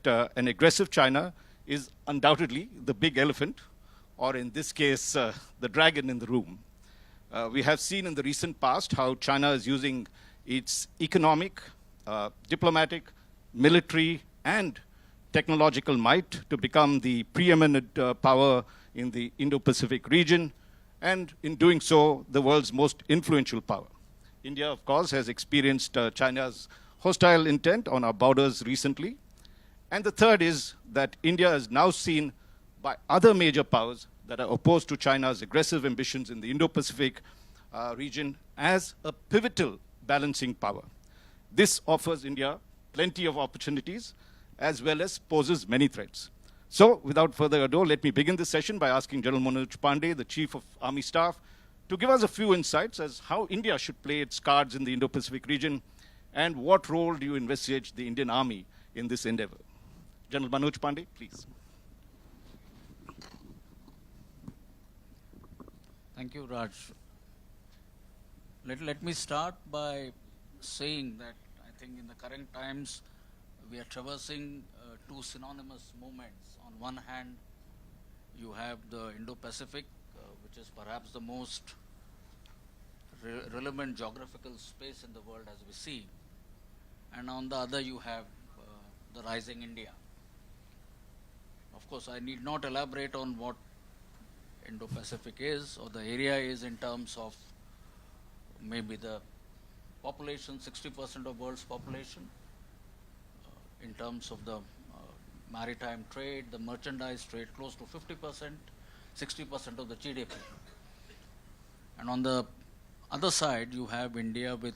an aggressive China is undoubtedly the big elephant, or in this case, the dragon in the room. We have seen in the recent past how China is using its economic, diplomatic, military, and technological might to become the preeminent power in the Indo-Pacific region, and in doing so, the world's most influential power. India, of course, has experienced China's hostile intent on our borders recently. And the third is that India is now seen by other major powers that are opposed to China's aggressive ambitions in the Indo-Pacific region as a pivotal balancing power. This offers India plenty of opportunities as well as poses many threats. So, without further ado, let me begin this session by asking General Manoj Pande, the Chief of Army Staff, to give us a few insights as how India should play its cards in the Indo-Pacific region, and what role do you envisage the Indian Army in this endeavor? General Manoj Pande, please. Thank you, Raj. Let me start by saying that I think in the current times, we are traversing two synonymous movements. On one hand, you have the Indo-Pacific, which is perhaps the most relevant geographical space in the world as we see. And on the other, you have the rising India. Of course, I need not elaborate on what Indo-Pacific is or the area is in terms of maybe the population, 60% of world's population, in terms of the maritime trade, the merchandise trade, close to 50%, 60% of the GDP. And on the other side, you have India with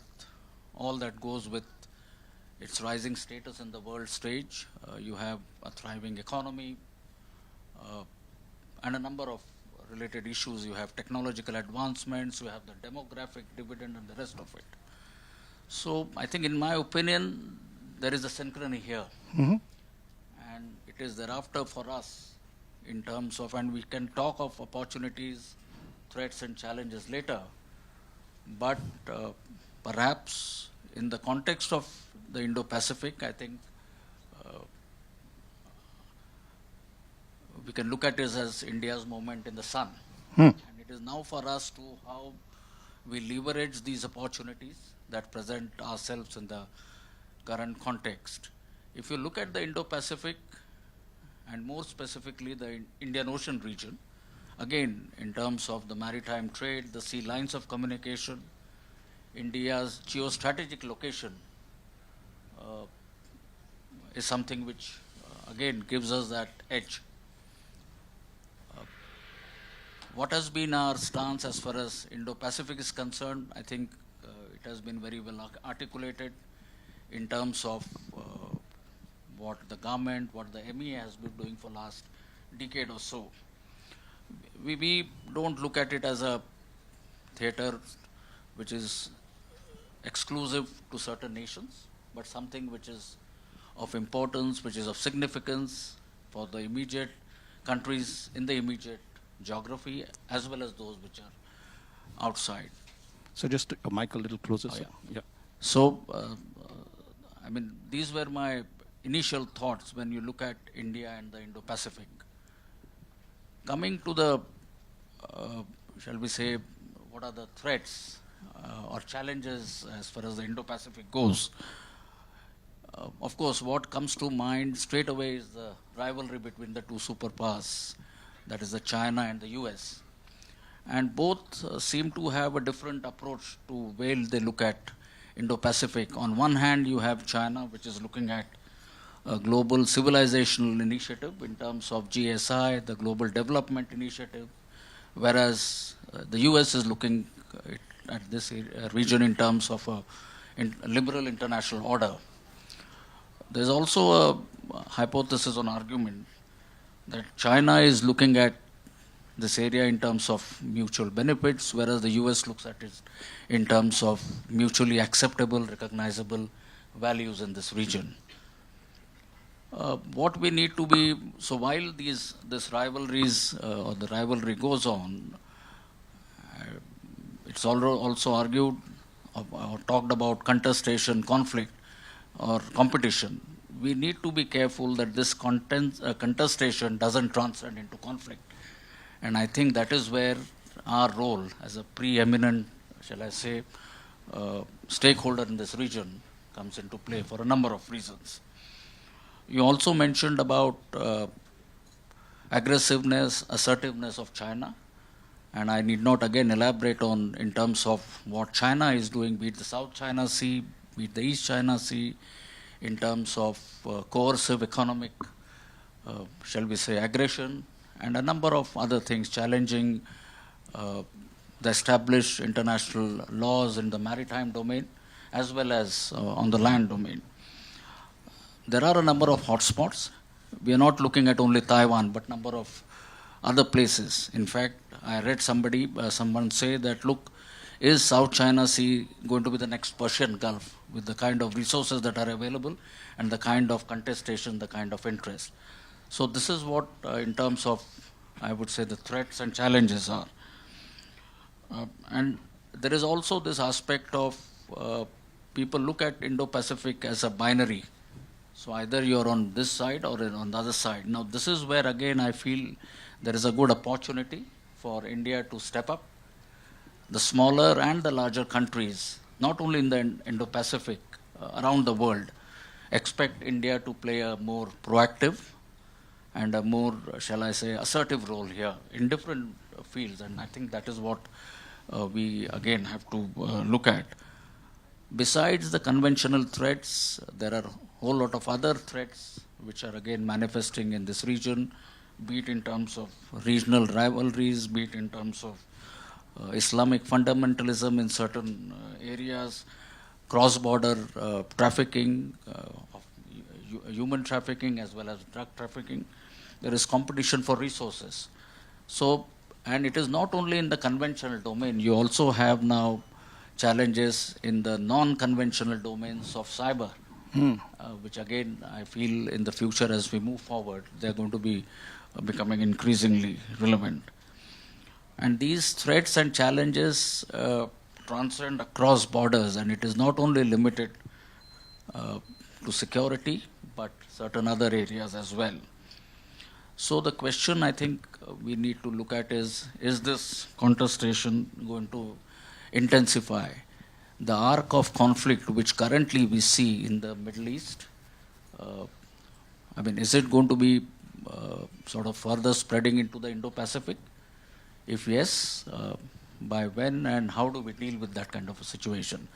all that goes with its rising status in the world stage. You have a thriving economy and a number of related issues. You have technological advancements, you have the demographic dividend and the rest of it. So I think in my opinion, there is a synchrony here. Mm-hmm. And it is thereafter for us in terms of, and we can talk of opportunities, threats and challenges later, but perhaps in the context of the Indo-Pacific, I think we can look at it as India's moment in the sun. And it is now for us to how we leverage these opportunities that present ourselves in the current context. If you look at the Indo-Pacific, and more specifically the Indian Ocean region, again, in terms of the maritime trade, the sea lines of communication, India's geostrategic location is something which, again, gives us that edge. What has been our stance as far as Indo-Pacific is concerned? I think it has been very well articulated in terms of what the government, what the MEA has been doing for last decade or so. We don't look at it as a theater which is exclusive to certain nations, but something which is of importance, which is of significance for the immediate countries in the immediate geography, as well as those which are outside. So just a mic a little closer. Oh, sir. Yeah. So, I mean, these were my initial thoughts when you look at India and the Indo-Pacific. Coming to the, shall we say, what are the threats or challenges as far as the Indo-Pacific goes? Of course, what comes to mind straight away is the rivalry between the two superpowers, that is the China and the US. And both seem to have a different approach to where they look at Indo-Pacific. On one hand, you have China, which is looking at a global civilizational initiative in terms of GSI, the Global Development Initiative, whereas the US is looking at this region in terms of a liberal international order. There's also a hypothesis on argument that China is looking at this area in terms of mutual benefits, whereas the US looks at it in terms of mutually acceptable, recognizable values in this region. What we need to be, so while this rivalries or the rivalry goes on, it's also argued or talked about contestation, conflict or competition. we need to be careful that this contestation doesn't transcend into conflict. And I think that is where our role as a preeminent, shall I say, stakeholder in this region comes into play for a number of reasons. You also mentioned about aggressiveness, assertiveness of China, and I need not again elaborate on in terms of what China is doing, be it the South China Sea, be it the East China Sea, in terms of coercive economic, shall we say, aggression, and a number of other things challenging the established international laws in the maritime domain as well as on the land domain. There are a number of hotspots. We are not looking at only Taiwan, but number of other places. In fact, I read someone say that, look, is South China Sea going to be the next Persian Gulf with the kind of resources that are available and the kind of contestation, the kind of interest. So this is what, in terms of, I would say, the threats and challenges are. And there is also this aspect of people look at Indo-Pacific as a binary. So either you're on this side or on the other side. Now this is where again I feel there is a good opportunity for India to step up. The smaller and the larger countries, not only in the Indo-Pacific, around the world, expect India to play a more proactive and a more, shall I say, assertive role here in different fields. And I think that is what we again have to look at. Besides the conventional threats, there are a whole lot of other threats which are again manifesting in this region, be it in terms of regional rivalries, be it in terms of Islamic fundamentalism in certain areas, cross-border trafficking, of human trafficking as well as drug trafficking. There is competition for resources. So, and it is not only in the conventional domain, you also have now challenges in the non-conventional domains of cyber, which again I feel in the future as we move forward, they're going to be becoming increasingly relevant. And these threats and challenges transcend across borders, and it is not only limited to security, but certain other areas as well. So the question I think we need to look at is this contestation going to intensify? The arc of conflict which currently we see in the Middle East, I mean, is it going to be sort of further spreading into the Indo-Pacific? If yes, by when and how do we deal with that kind of a situation?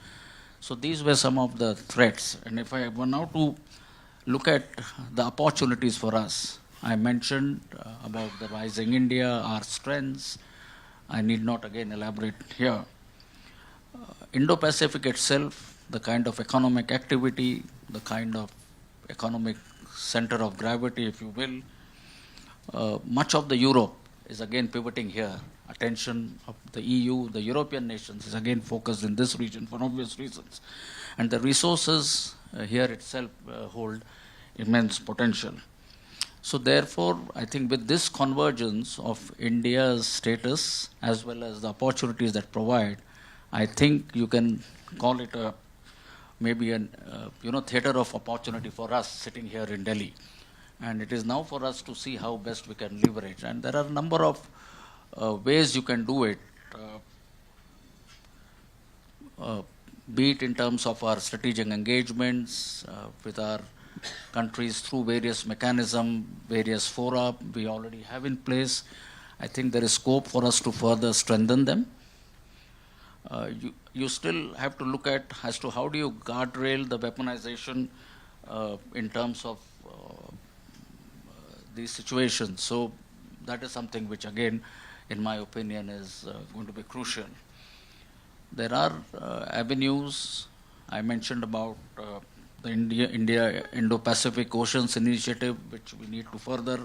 So these were some of the threats. And if I were now to look at the opportunities for us, I mentioned about the rising India, our strengths. I need not again elaborate here. Indo-Pacific itself, the kind of economic activity, the kind of economic center of gravity, if you will, much of the Europe is again pivoting here. Attention of the EU, the European nations is again focused in this region for obvious reasons. And the resources here itself hold immense potential. So therefore, I think with this convergence of India's status as well as the opportunities that provide, I think you can call it a maybe a theater of opportunity for us sitting here in Delhi. And it is now for us to see how best we can leverage. And there are a number of ways you can do it, be it in terms of our strategic engagements with our countries through various mechanisms, various fora we already have in place. I think there is scope for us to further strengthen them. You still have to look at as to how do you guardrail the weaponization in terms of these situations. So that is something which again, in my opinion, is going to be crucial. There are avenues. I mentioned about the India Indo-Pacific Oceans Initiative, which we need to further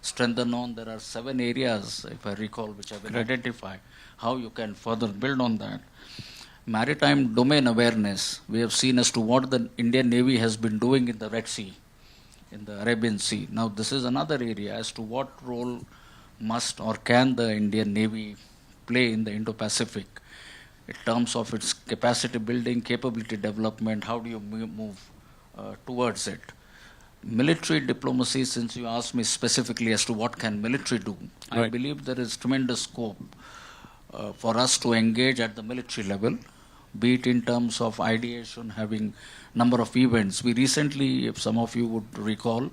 strengthen on. There are 7 areas, if I recall, which have been identified. How you can further build on that. Maritime domain awareness. We have seen as to what the Indian Navy has been doing in the Red Sea, in the Arabian Sea. Now this is another area as to what role must or can the Indian Navy play in the Indo-Pacific in terms of its capacity building, capability development, how do you move towards it? military diplomacy, since you asked me specifically as to what can military do, I Right. believe there is tremendous scope for us to engage at the military level, be it in terms of ideation, having number of events. We recently, if some of you would recall,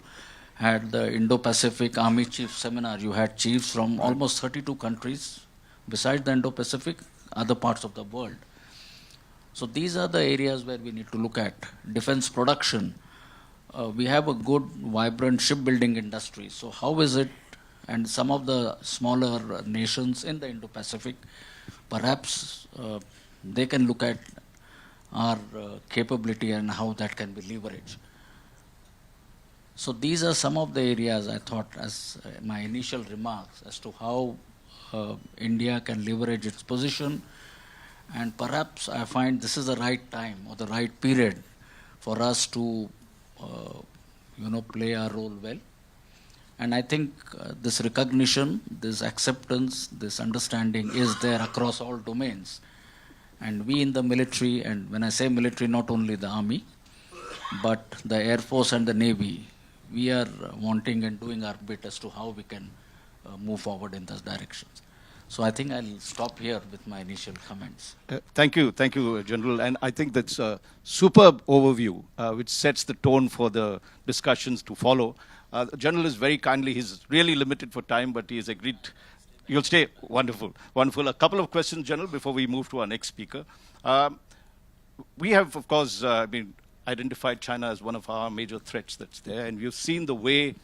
had the Indo-Pacific Army Chief Seminar. You had chiefs from almost 32 countries, besides the Indo-Pacific, other parts of the world. So these are the areas where we need to look at. Defense production. We have a good, vibrant shipbuilding industry. So how is it, and some of the smaller nations in the Indo-Pacific, perhaps they can look at our capability and how that can be leveraged. So these are some of the areas I thought as my initial remarks as to how India can leverage its position, and perhaps I find this is the right time or the right period for us to play our role well. And I think this recognition, this acceptance, this understanding is there across all domains. And we in the military, and when I say military, not only the army, but the Air Force and the Navy, we are wanting and doing our bit as to how we can move forward in those directions. So I think I'll stop here with my initial comments. Thank you, General. And I think that's a superb overview, which sets the tone for the discussions to follow. The General is very kindly, he's really limited for time, but he has agreed. You'll stay. Wonderful, wonderful. A couple of questions, General, before we move to our next speaker. We have, of course, identified China as one of our major threats that's there, and we've seen the way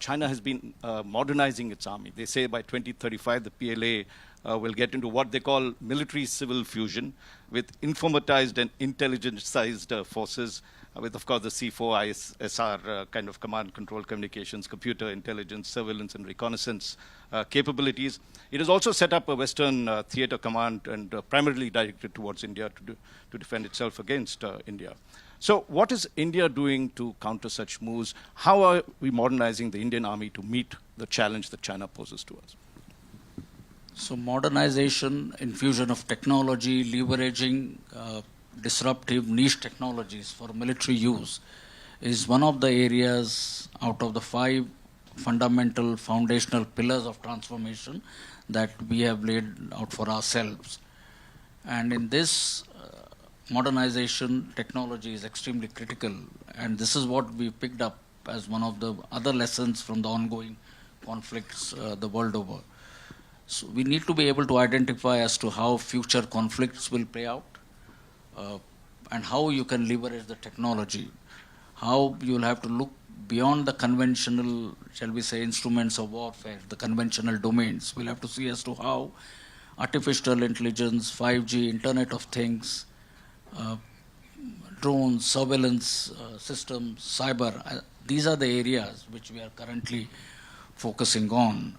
China has been modernizing its army. They say by 2035 the PLA will get into what they call military-civil fusion with informatized and intelligence-sized forces, with, of course, the C4ISR kind of command, control, communications, computer intelligence, surveillance, and reconnaissance capabilities. It has also set up a Western theater command and primarily directed towards India to defend itself against India. So what is India doing to counter such moves? How are we modernizing the Indian army to meet the challenge that China poses to us? So modernization, infusion of technology, leveraging disruptive niche technologies for military use is one of the areas out of the 5 fundamental foundational pillars of transformation that we have laid out for ourselves. And in this modernization, technology is extremely critical, and this is what we picked up as one of the other lessons from the ongoing conflicts the world over. So we need to be able to identify as to how future conflicts will play out, and how you can leverage the technology, how you'll have to look beyond the conventional, shall we say, instruments of warfare, the conventional domains. We'll have to see as to how artificial intelligence, 5G, Internet of Things, drones, surveillance systems, cyber, these are the areas which we are currently focusing on.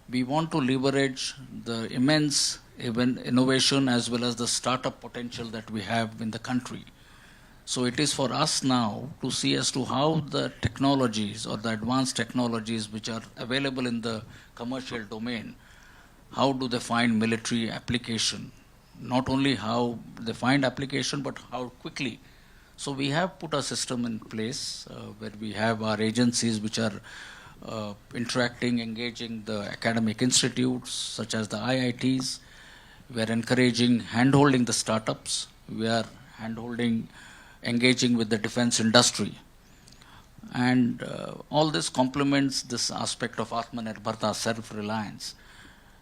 We want to leverage the immense innovation as well as the startup potential that we have in the country. So it is for us now to see as to how the technologies or the advanced technologies which are available in the commercial domain, how do they find military application? Not only how they find application, but how quickly. So we have put a system in place where we have our agencies which are interacting, engaging the academic institutes such as the IITs. We are encouraging, handholding the startups. We are handholding, engaging with the defense industry. And all this complements this aspect of Atmanirbharta, self-reliance.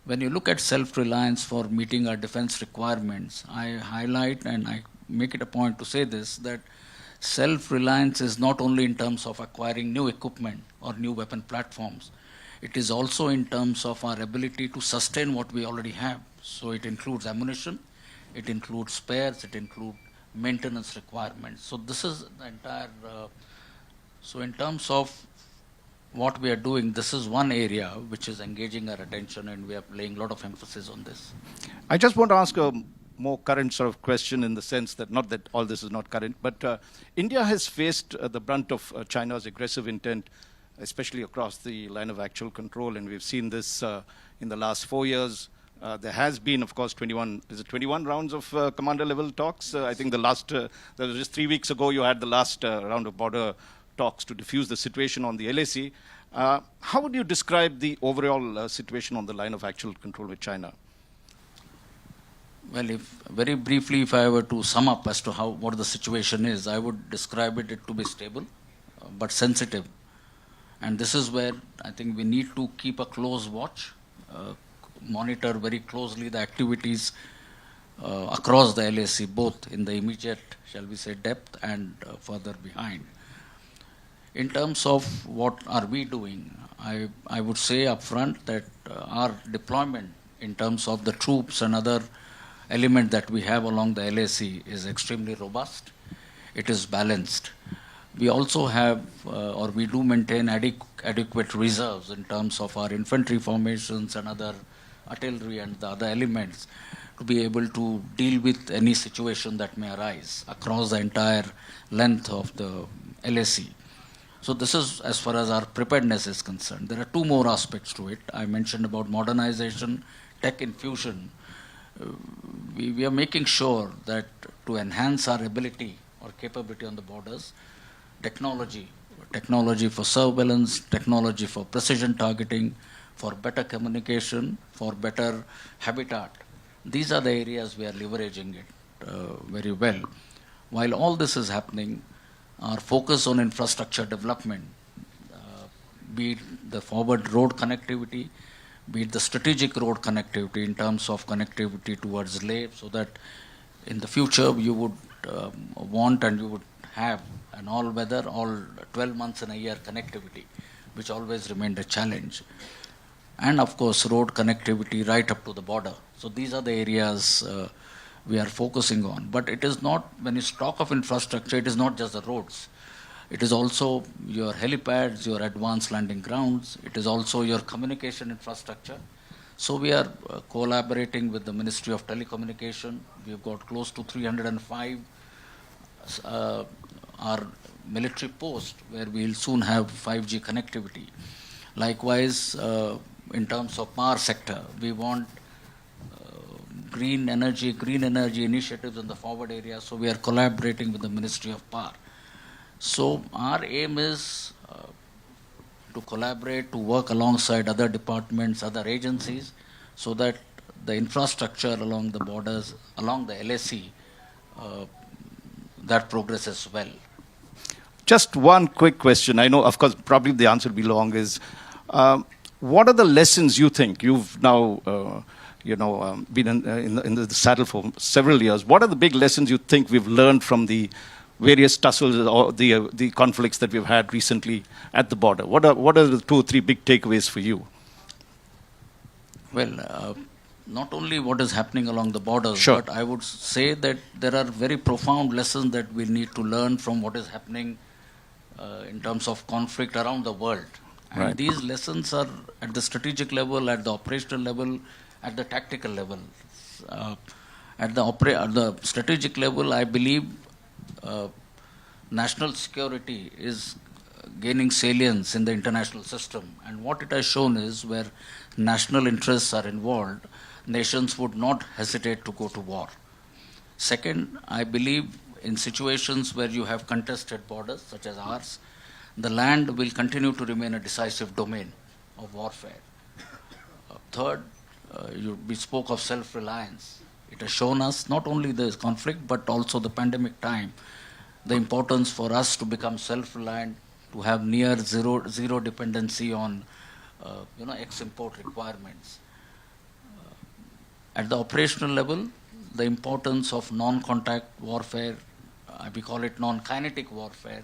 When you look at self-reliance for meeting our defense requirements, I highlight and I make it a point to say this, that self-reliance is not only in terms of acquiring new equipment or new weapon platforms, it is also in terms of our ability to sustain what we already have. So it includes ammunition, it includes spares, it includes maintenance requirements. So this is the entire, so in terms of what we are doing, this is one area which is engaging our attention, and we are laying a lot of emphasis on this. I just want to ask a more current sort of question in the sense that, not that all this is not current, but India has faced the brunt of China's aggressive intent, especially across the line of actual control, and we've seen this in the last 4 years. There has been, of course, 21 rounds of commander level talks? I think the last, that was just 3 weeks ago, you had the last round of border talks to diffuse the situation on the LAC. How would you describe the overall situation on the line of actual control with China? Well, if very briefly, if I were to sum up as to what the situation is, I would describe it to be stable, but sensitive. And this is where I think we need to keep a close watch, monitor very closely the activities across the LAC, both in the immediate, shall we say, depth and further behind. In terms of what are we doing, I would say upfront that our deployment in terms of the troops and other element that we have along the LAC is extremely robust. It is balanced. We also have, or we do maintain adequate reserves in terms of our infantry formations and other artillery and the other elements to be able to deal with any situation that may arise across the entire length of the LAC. So this is as far as our preparedness is concerned. There are two more aspects to it. I mentioned about modernization, tech infusion. We are making sure that to enhance our ability or capability on the borders, technology for surveillance, technology for precision targeting, for better communication, for better habitat. These are the areas we are leveraging it very well. While all this is happening, our focus on infrastructure development, be it the forward road connectivity, be it the strategic road connectivity in terms of connectivity towards Leh, so that in the future you would want and you would have an all-weather, all 12 months in a year connectivity, which always remained a challenge. And of course, road connectivity right up to the border. So these are the areas we are focusing on. But it is not, when you talk of infrastructure, it is not just the roads. It is also your helipads, your advanced landing grounds. It is also your communication infrastructure. So we are collaborating with the Ministry of Telecommunication. We've got close to 305 our military post where we'll soon have 5G connectivity. Likewise, in terms of power sector, we want green energy initiatives in the forward area. So we are collaborating with the Ministry of Power. So our aim is to collaborate, to work alongside other departments, other agencies, so that the infrastructure along the borders, along the LAC, that progresses well. Just one quick question. I know, of course, probably the answer will be long, is what are the lessons you think you've now been in the saddle for several years? What are the big lessons you think we've learned from the various tussles or the conflicts that we've had recently at the border? What are the 2 or 3 big takeaways for you? Well, not only what is happening along the borders, sure, but I would say that there are very profound lessons that we need to learn from what is happening in terms of conflict around the world. And right, these lessons are at the strategic level, at the operational level, at the tactical level. At the strategic level, I believe national security is gaining salience in the international system. And what it has shown is where national interests are involved, nations would not hesitate to go to war. Second, I believe in situations where you have contested borders, such as ours, the land will continue to remain a decisive domain of warfare. Third, we spoke of self-reliance. It has shown us not only the conflict, but also the pandemic time, the importance for us to become self-reliant, to have near zero dependency on ex-import requirements. At the operational level, the importance of non-contact warfare, we call it non-kinetic warfare,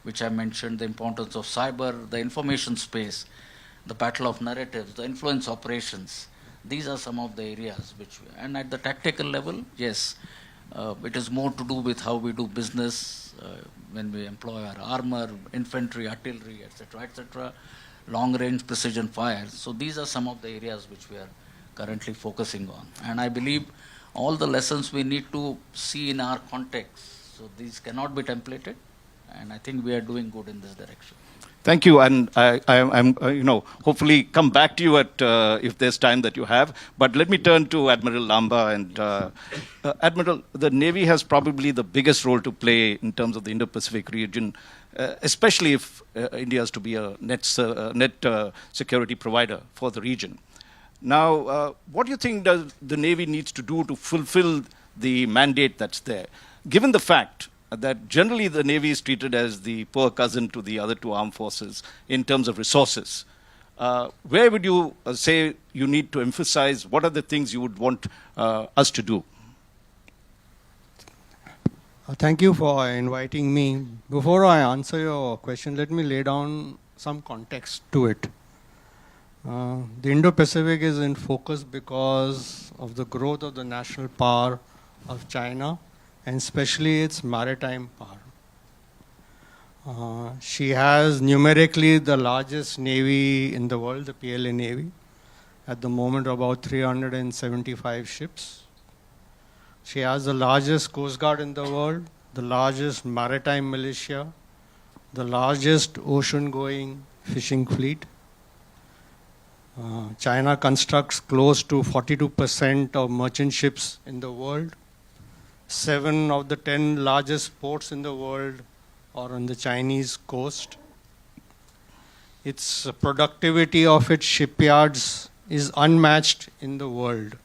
which I mentioned, the importance of cyber, the information space, the battle of narratives, the influence operations. These are some of the areas and at the tactical level, yes, it is more to do with how we do business when we employ our armor, infantry, artillery, etc., long-range precision fire. So these are some of the areas which we are currently focusing on. And I believe all the lessons we need to see in our context. So these cannot be templated, and I think we are doing good in this direction. Thank you, and I'm hopefully come back to you at if there's time that you have. But let me turn to Admiral Lanba. And Admiral, the Navy has probably the biggest role to play in terms of the Indo-Pacific region, especially if India is to be a net security provider for the region. Now, what do you think does the Navy needs to do to fulfill the mandate that's there, given the fact that generally the Navy is treated as the poor cousin to the other two armed forces in terms of resources? Where would you say you need to emphasize? What are the things you would want us to do? Thank you for inviting me. Before I answer your question, let me lay down some context to it. The Indo-Pacific is in focus because of the growth of the national power of China, and especially its maritime power. She has numerically the largest navy in the world, the PLA Navy, at the moment about 375 ships. She has the largest coast guard in the world, the largest maritime militia, the largest ocean-going fishing fleet. China constructs close to 42% of merchant ships in the world. 7 of the 10 largest ports in the world are on the Chinese coast. Its productivity of its shipyards is unmatched in the world.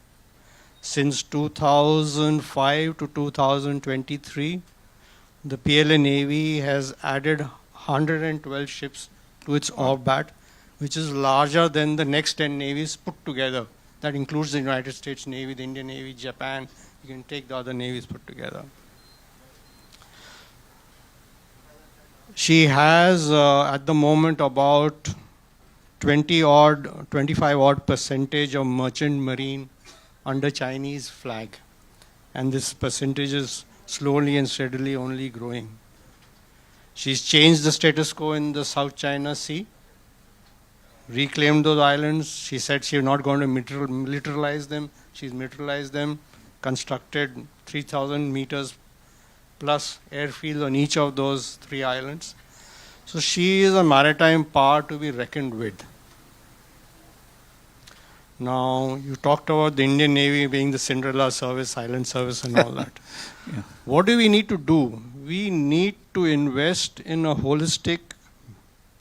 Since 2005 to 2023, the PLA Navy has added 112 ships to its orbit, which is larger than the next 10 navies put together. That includes the United States Navy, the Indian Navy, Japan. You can take the other navies put together. She has at the moment about 25 odd percentage of merchant marine under Chinese flag. And this percentage is slowly and steadily only growing. She's changed the status quo in the South China Sea, reclaimed those islands. She said she's not going to militarize them. She's militarized them, constructed 3,000 meters plus airfields on each of those 3 islands. So she is a maritime power to be reckoned with. Now, you talked about the Indian Navy being the Cinderella service, silent service and all that. Yeah. What do we need to do? We need to invest in a holistic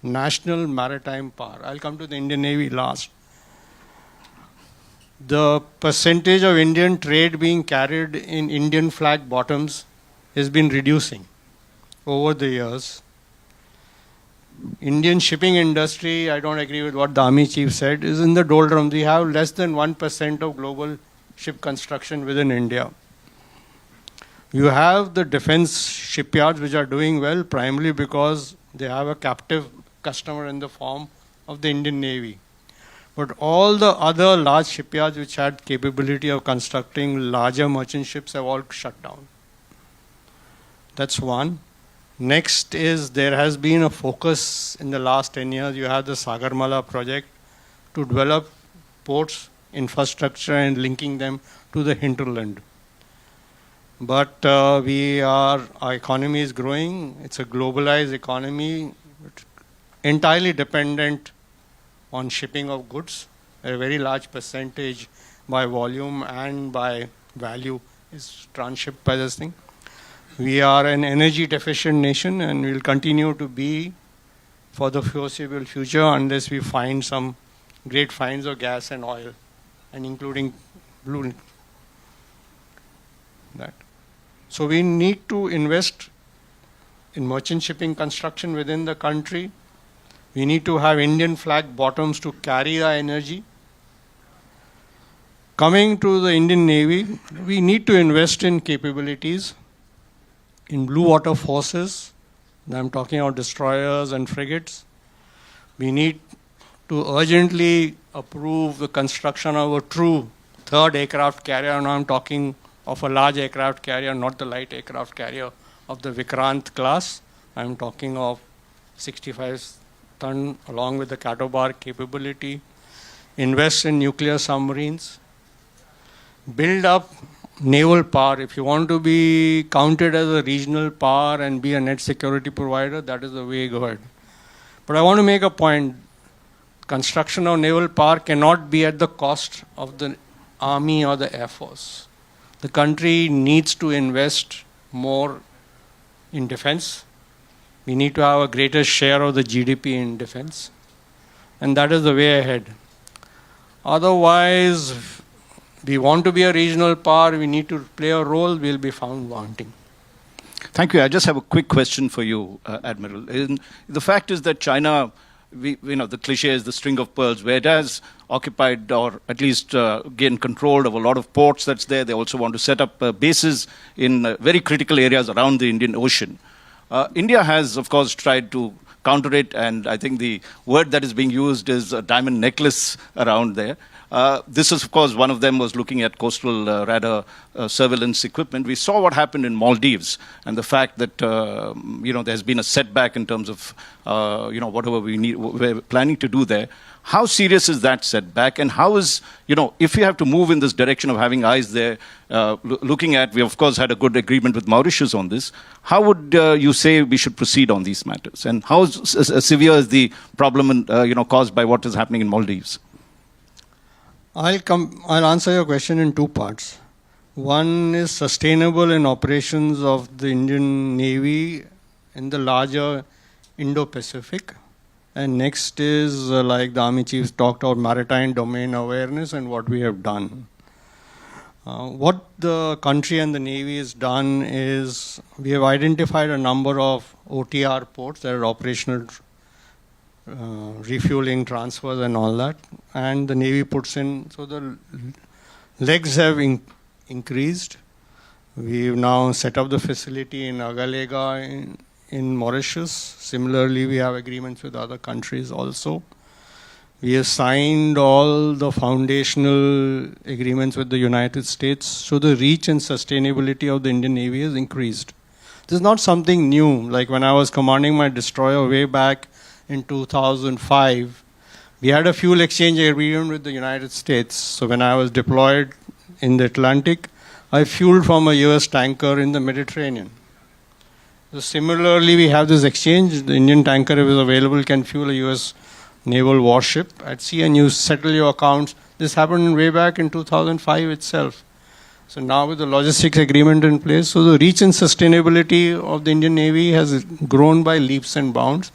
national maritime power. I'll come to the Indian Navy last. The percentage of Indian trade being carried in Indian flag bottoms has been reducing over the years. Indian shipping industry, I don't agree with what the Army Chief said, is in the doldrums. We have less than 1% of global ship construction within India. You have the defense shipyards which are doing well primarily because they have a captive customer in the form of the Indian Navy. But all the other large shipyards which had capability of constructing larger merchant ships have all shut down. That's one. Next is there has been a focus in the last 10 years. You have the Sagarmala project to develop ports, infrastructure and linking them to the hinterland. But our economy is growing. It's a globalized economy, entirely dependent on shipping of goods. A very large percentage by volume and by value is transshipped by this thing. We are an energy deficient nation and will continue to be for the foreseeable future unless we find some great finds of gas and oil, and including blue. That. So we need to invest in merchant shipping construction within the country. We need to have Indian flag bottoms to carry the energy. Coming to the Indian Navy, we need to invest in capabilities, in blue water forces. I'm talking about destroyers and frigates. We need to urgently approve the construction of a true third aircraft carrier. Now I'm talking of a large aircraft carrier, not the light aircraft carrier of the Vikrant class. I'm talking of 65 ton along with the Catobar capability. Invest in nuclear submarines. Build up naval power. If you want to be counted as a regional power and be a net security provider, that is the way go ahead. But I want to make a point. Construction of naval power cannot be at the cost of the army or the air force. The country needs to invest more in defense. We need to have a greater share of the GDP in defense. And that is the way ahead. Otherwise, we want to be a regional power, we need to play a role, we'll be found wanting. Thank you. I just have a quick question for you, Admiral. The fact is that China, the cliche is the string of pearls, where it has occupied or at least gained control of a lot of ports that's there. They also want to set up bases in very critical areas around the Indian Ocean. India has, of course, tried to counter it, and I think the word that is being used is a diamond necklace around there. This is, of course, one of them was looking at coastal radar surveillance equipment. We saw what happened in Maldives and the fact that, there's been a setback in terms of, whatever we're planning to do there. How serious is that setback? And how is, if you have to move in this direction of having eyes there, looking at, we of course had a good agreement with Mauritius on this. How would you say we should proceed on these matters? And how severe is the problem, caused by what is happening in Maldives? I'll answer your question in two parts. One is sustainable in operations of the Indian Navy in the larger Indo-Pacific. And next is, like the Army Chiefs talked about, maritime domain awareness and what we have done. What the country and the Navy has done is we have identified a number of OTR ports that are operational refueling, transfers and all that, and the Navy puts in, so the legs have increased. We've now set up the facility in Agalega in Mauritius. Similarly, we have agreements with other countries also. We have signed all the foundational agreements with the United States, so the reach and sustainability of the Indian Navy has increased. This is not something new. Like when I was commanding my destroyer way back in 2005, we had a fuel exchange agreement with the United States. So when I was deployed in the Atlantic, I fueled from a US tanker in the Mediterranean. So similarly, we have this exchange. The Indian tanker, if it's available, can fuel a US naval warship at sea and you settle your accounts. This happened way back in 2005 itself. So now with the logistics agreement in place, so the reach and sustainability of the Indian Navy has grown by leaps and bounds.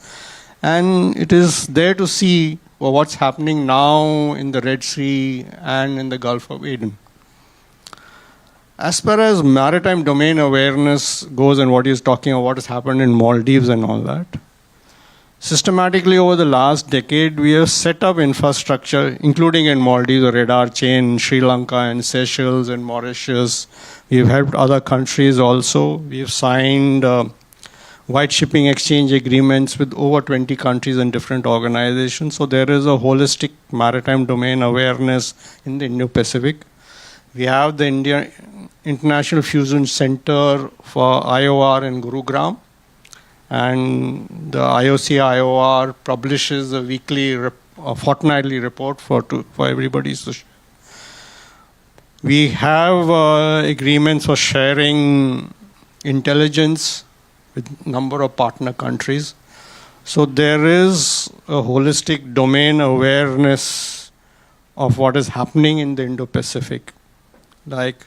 And it is there to see what's happening now in the Red Sea and in the Gulf of Aden. As far as maritime domain awareness goes and what he's talking about, what has happened in Maldives and all that, systematically over the last decade, we have set up infrastructure, including in Maldives, a radar chain, Sri Lanka and Seychelles and Mauritius. We've helped other countries also. We've signed white shipping exchange agreements with over 20 countries and different organizations. So there is a holistic maritime domain awareness in the Indo-Pacific. We have the International Fusion Center for IOR in Gurugram. And the IOC IOR publishes a fortnightly report for everybody. We have agreements for sharing intelligence with a number of partner countries. So there is a holistic domain awareness of what is happening in the Indo-Pacific. Like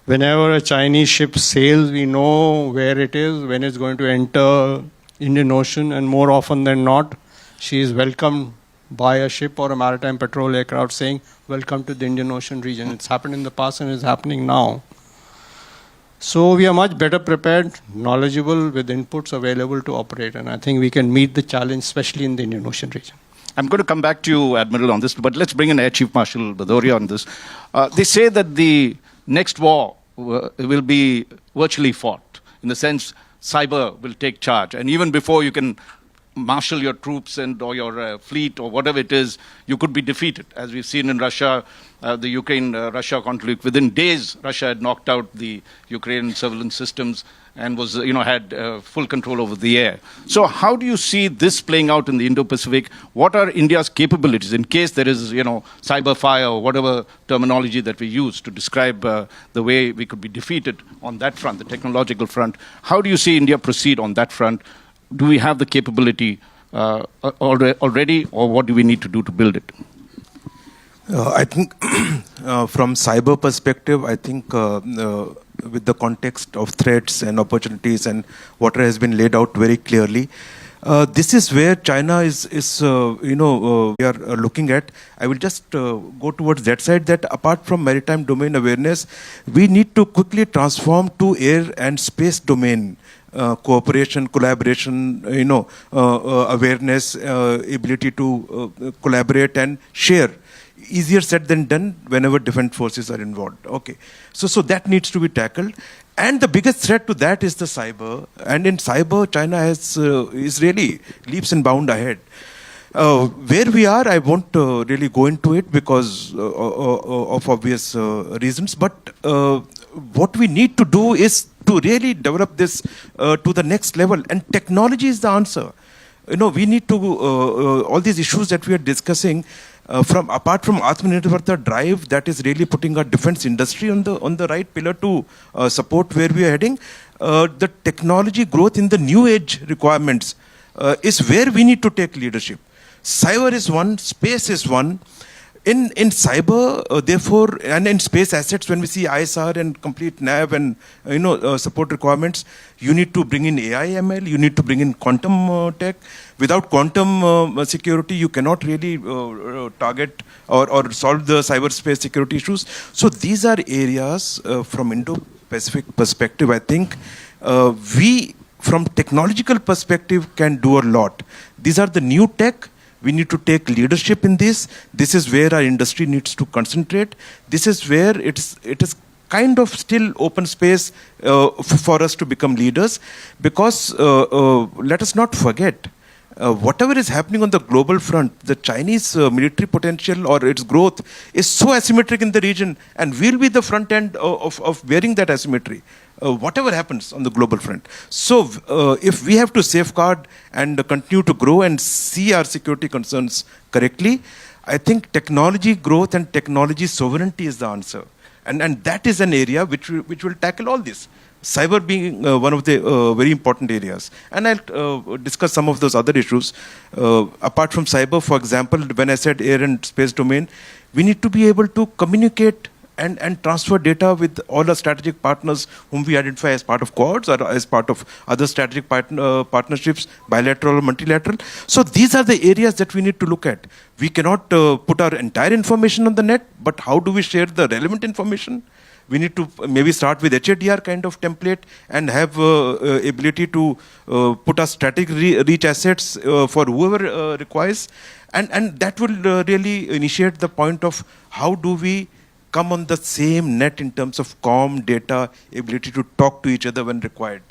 whenever a Chinese ship sails, we know where it is, when it's going to enter Indian Ocean, and more often than not, she is welcomed by a ship or a maritime patrol aircraft saying, "Welcome to the Indian Ocean region." It's happened in the past and it's happening now. So we are much better prepared, knowledgeable, with inputs available to operate. And I think we can meet the challenge, especially in the Indian Ocean region. I'm going to come back to you, Admiral, on this, but let's bring in Air Chief Marshal Bhadauria on this. They say that the next war will be virtually fought. In the sense, cyber will take charge. And even before you can marshal your troops or your fleet or whatever it is, you could be defeated. As we've seen in Russia, the Ukraine-Russia conflict, within days, Russia had knocked out the Ukrainian surveillance systems and was, had full control over the air. So how do you see this playing out in the Indo-Pacific? What are India's capabilities in case there is, cyber fire or whatever terminology that we use to describe the way we could be defeated on that front, the technological front? How do you see India proceed on that front? Do we have the capability already, or what do we need to do to build it? I think from cyber perspective, I think with the context of threats and opportunities and what has been laid out very clearly, this is where China is we are looking at. I will just go towards that side, that apart from maritime domain awareness, we need to quickly transform to air and space domain cooperation, collaboration, awareness, ability to collaborate and share. Easier said than done whenever defense forces are involved. Okay, so that needs to be tackled. And the biggest threat to that is the cyber. And in cyber, China is really leaps and bounds ahead. Where we are, I won't really go into it because of obvious reasons. But what we need to do is to really develop this to the next level. And technology is the answer. We need to, all these issues that we are discussing, apart from Atmanirbharta drive that is really putting our defense industry on the right pillar to support where we are heading, the technology growth in the new age requirements is where we need to take leadership. Cyber is one, space is one. In cyber, therefore, and in space assets, when we see ISR and complete nav and support requirements, you need to bring in AI, ML, you need to bring in quantum tech. Without quantum security, you cannot really target or solve the cyberspace security issues. So these are areas from Indo-Pacific perspective, I think we, from technological perspective, can do a lot. These are the new tech. We need to take leadership in this. This is where our industry needs to concentrate. This is where it is kind of still open space for us to become leaders, because let us not forget, whatever is happening on the global front, the Chinese military potential or its growth is so asymmetric in the region, and we'll be the front end of bearing that asymmetry. Whatever happens on the global front. So if we have to safeguard and continue to grow and see our security concerns correctly, I think technology growth and technology sovereignty is the answer. And that is an area which will tackle all this. Cyber being one of the very important areas. And I'll discuss some of those other issues. Apart from cyber, for example, when I said air and space domain, we need to be able to communicate and transfer data with all our strategic partners whom we identify as part of COAS or as part of other strategic partnerships, bilateral or multilateral. So these are the areas that we need to look at. We cannot put our entire information on the net, but how do we share the relevant information? We need to maybe start with HADR kind of template and have ability to put our strategic reach assets for whoever requires. And that will really initiate the point of how do we come on the same net in terms of comm, data, ability to talk to each other when required.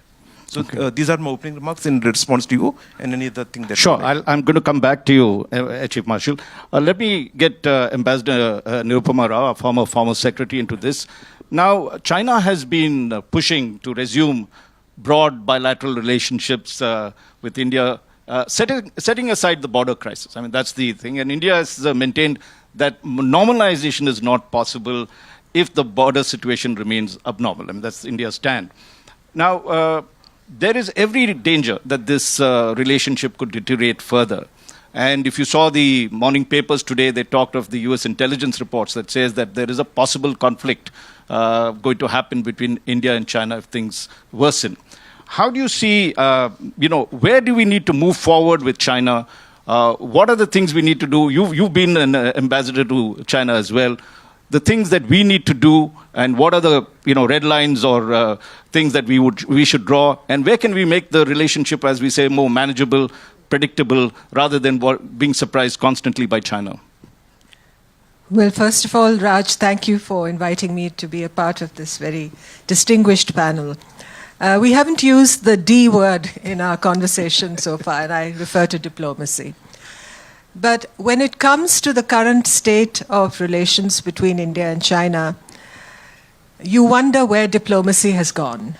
So these are my opening remarks in response to you and any other thing that. Sure, I'm going to come back to you, Chief Marshal. Let me get Ambassador Nirupama Rao, our former secretary, into this. Now, China has been pushing to resume broad bilateral relationships with India, setting aside the border crisis. I mean, that's the thing. And India has maintained that normalization is not possible if the border situation remains abnormal. I mean, that's India's stand. Now, there is every danger that this relationship could deteriorate further. And if you saw the morning papers today, they talked of the US intelligence reports that says that there is a possible conflict going to happen between India and China if things worsen. How do you see, where do we need to move forward with China? What are the things we need to do? You've been an ambassador to China as well. The things that we need to do, and what are the red lines or things that we should draw, and where can we make the relationship, as we say, more manageable, predictable, rather than being surprised constantly by China? Well, first of all, Raj, thank you for inviting me to be a part of this very distinguished panel. We haven't used the D word in our conversation so far, and I refer to diplomacy. But when it comes to the current state of relations between India and China, you wonder where diplomacy has gone.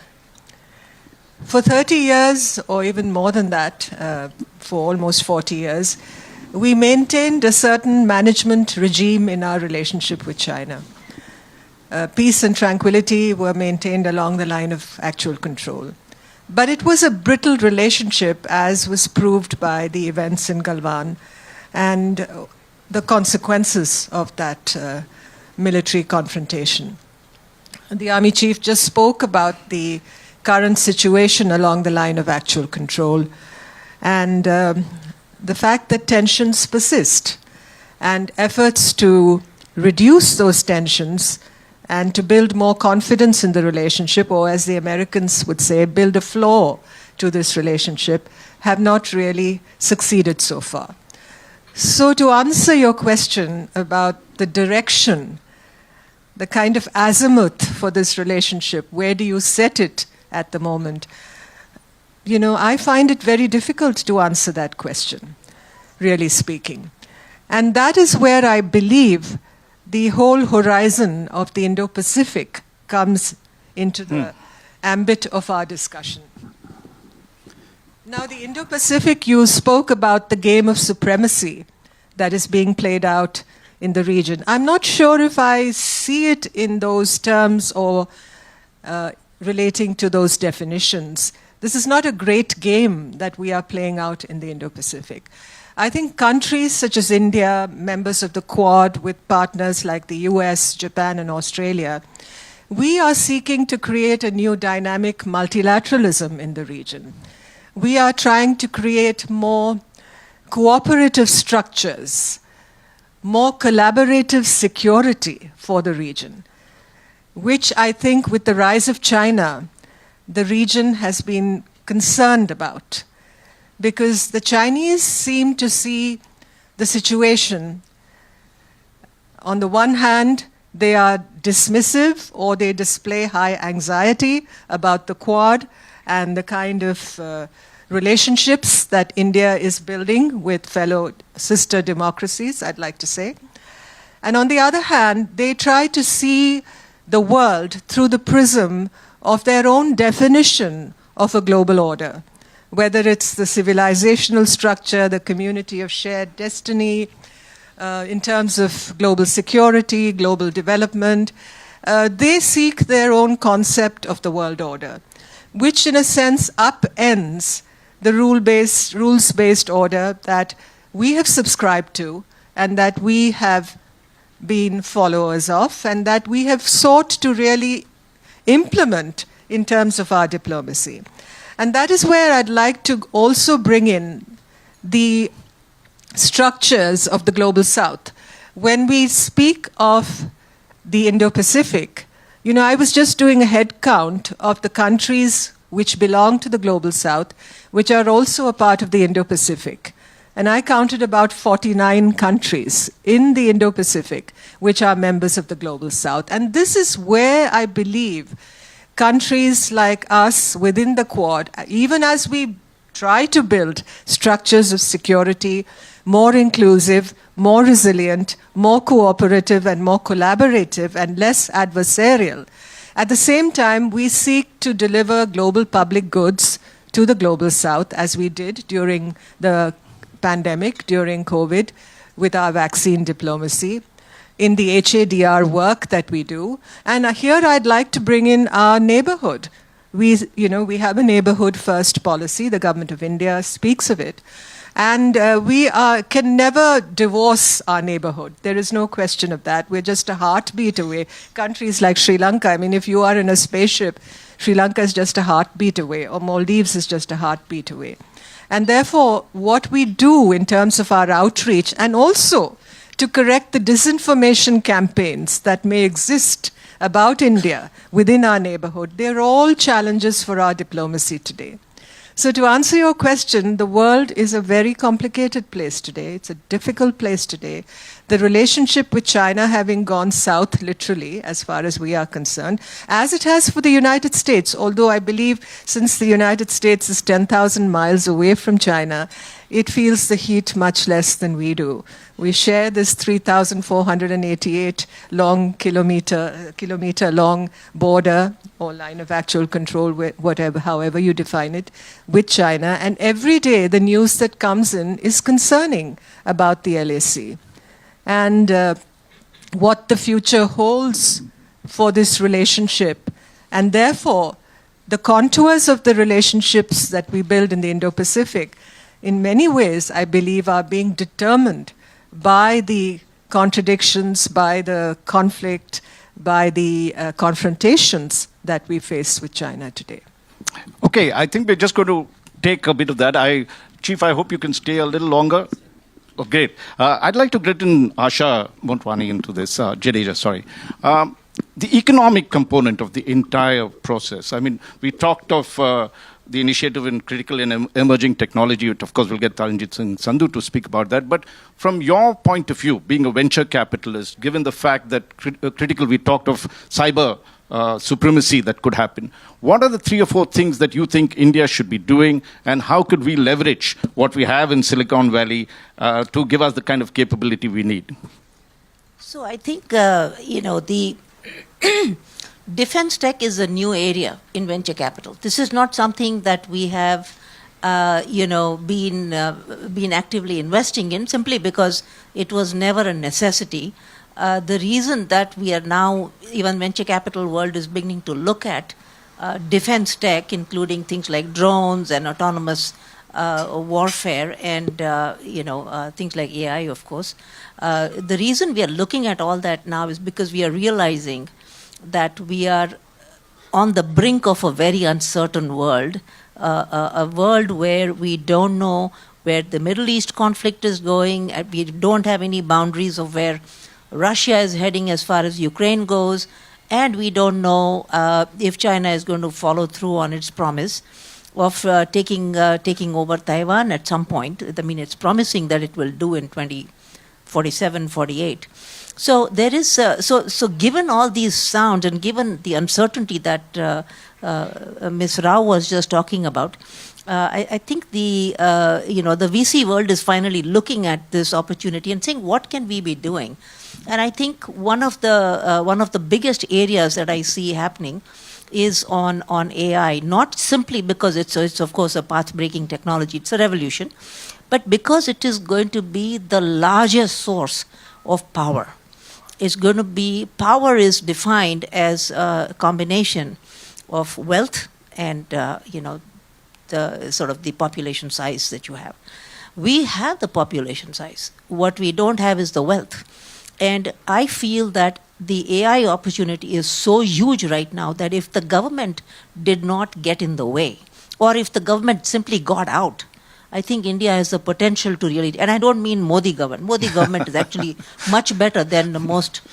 For 30 years, or even more than that, for almost 40 years, we maintained a certain management regime in our relationship with China. Peace and tranquility were maintained along the line of actual control. But it was a brittle relationship, as was proved by the events in Galwan and the consequences of that military confrontation. The army chief just spoke about the current situation along the line of actual control and the fact that tensions persist and efforts to reduce those tensions and to build more confidence in the relationship, or as the Americans would say, build a floor to this relationship, have not really succeeded so far. So to answer your question about the direction, the kind of azimuth for this relationship, where do you set it at the moment? You know, I find it very difficult to answer that question, really speaking. And that is where I believe the whole horizon of the Indo-Pacific comes into the ambit of our discussion. Now, the Indo-Pacific, you spoke about the game of supremacy that is being played out in the region. I'm not sure if I see it in those terms or relating to those definitions. This is not a great game that we are playing out in the Indo-Pacific. I think countries such as India, members of the Quad with partners like the US, Japan, and Australia, we are seeking to create a new dynamic multilateralism in the region. We are trying to create more cooperative structures, more collaborative security for the region, which I think with the rise of China, the region has been concerned about. Because the Chinese seem to see the situation, on the one hand, they are dismissive or they display high anxiety about the Quad and the kind of relationships that India is building with fellow sister democracies, I'd like to say. And on the other hand, they try to see the world through the prism of their own definition of a global order, whether it's the civilizational structure, the community of shared destiny, in terms of global security, global development. They seek their own concept of the world order, which in a sense upends the rules-based order that we have subscribed to and that we have been followers of and that we have sought to really implement in terms of our diplomacy. And that is where I'd like to also bring in the structures of the Global South. When we speak of the Indo-Pacific, you know, I was just doing a head count of the countries which belong to the Global South, which are also a part of the Indo-Pacific. And I counted about 49 countries in the Indo-Pacific which are members of the Global South. And this is where I believe countries like us within the Quad, even as we try to build structures of security, more inclusive, more resilient, more cooperative and more collaborative and less adversarial, at the same time we seek to deliver global public goods to the Global South, as we did during the pandemic, during COVID, with our vaccine diplomacy, in the HADR work that we do. And here I'd like to bring in our neighborhood. We have a neighborhood first policy. The government of India speaks of it. And we can never divorce our neighborhood. There is no question of that. We're just a heartbeat away. Countries like Sri Lanka, I mean, if you are in a spaceship, Sri Lanka is just a heartbeat away, or Maldives is just a heartbeat away. And therefore, what we do in terms of our outreach, and also to correct the disinformation campaigns that may exist about India within our neighborhood, they're all challenges for our diplomacy today. So to answer your question, the world is a very complicated place today. It's a difficult place today. The relationship with China having gone south, literally, as far as we are concerned, as it has for the United States, although I believe since the United States is 10,000 miles away from China, it feels the heat much less than we do. We share this 3,488 kilometer long border or line of actual control, whatever, however you define it, with China. And every day the news that comes in is concerning about the LAC and what the future holds for this relationship. And therefore, the contours of the relationships that we build in the Indo-Pacific, in many ways, I believe, are being determined by the contradictions, by the conflict, by the confrontations that we face with China today. Okay, I think we're just going to take a bit of that. Chief, I hope you can stay a little longer. Oh, great. I'd like to get in Asha Motwani into this, Jadeja, sorry. The economic component of the entire process. I mean, we talked of the initiative in critical and emerging technology, which of course we'll get Taranjit and Sandhu to speak about that. But from your point of view, being a venture capitalist, given the fact that critical, we talked of cyber supremacy that could happen. What are the 3 or 4 things that you think India should be doing, and how could we leverage what we have in Silicon Valley to give us the kind of capability we need? So I think, the defense tech is a new area in venture capital. This is not something that we have, been actively investing in simply because it was never a necessity. The reason that we are now, even venture capital world is beginning to look at defense tech, including things like drones and autonomous warfare and, things like AI, of course. The reason we are looking at all that now is because we are realizing that we are on the brink of a very uncertain world, a world where we don't know where the Middle East conflict is going, we don't have any boundaries of where Russia is heading as far as Ukraine goes, and we don't know if China is going to follow through on its promise of taking over Taiwan at some point. I mean, it's promising that it will do in 2047, 48. So there is so given all these sounds and given the uncertainty that Ms. Rao was just talking about, I think the VC world is finally looking at this opportunity and saying, what can we be doing? And I think one of the biggest areas that I see happening is on AI, not simply because it's of course a path-breaking technology, it's a revolution, but because it is going to be the largest source of power. It's going to be, power is defined as a combination of wealth and, the sort of the population size that you have. We have the population size. What we don't have is the wealth. And I feel that the AI opportunity is so huge right now that if the government did not get in the way, or if the government simply got out, I think India has the potential to really, and I don't mean Modi government. Modi government is actually much better than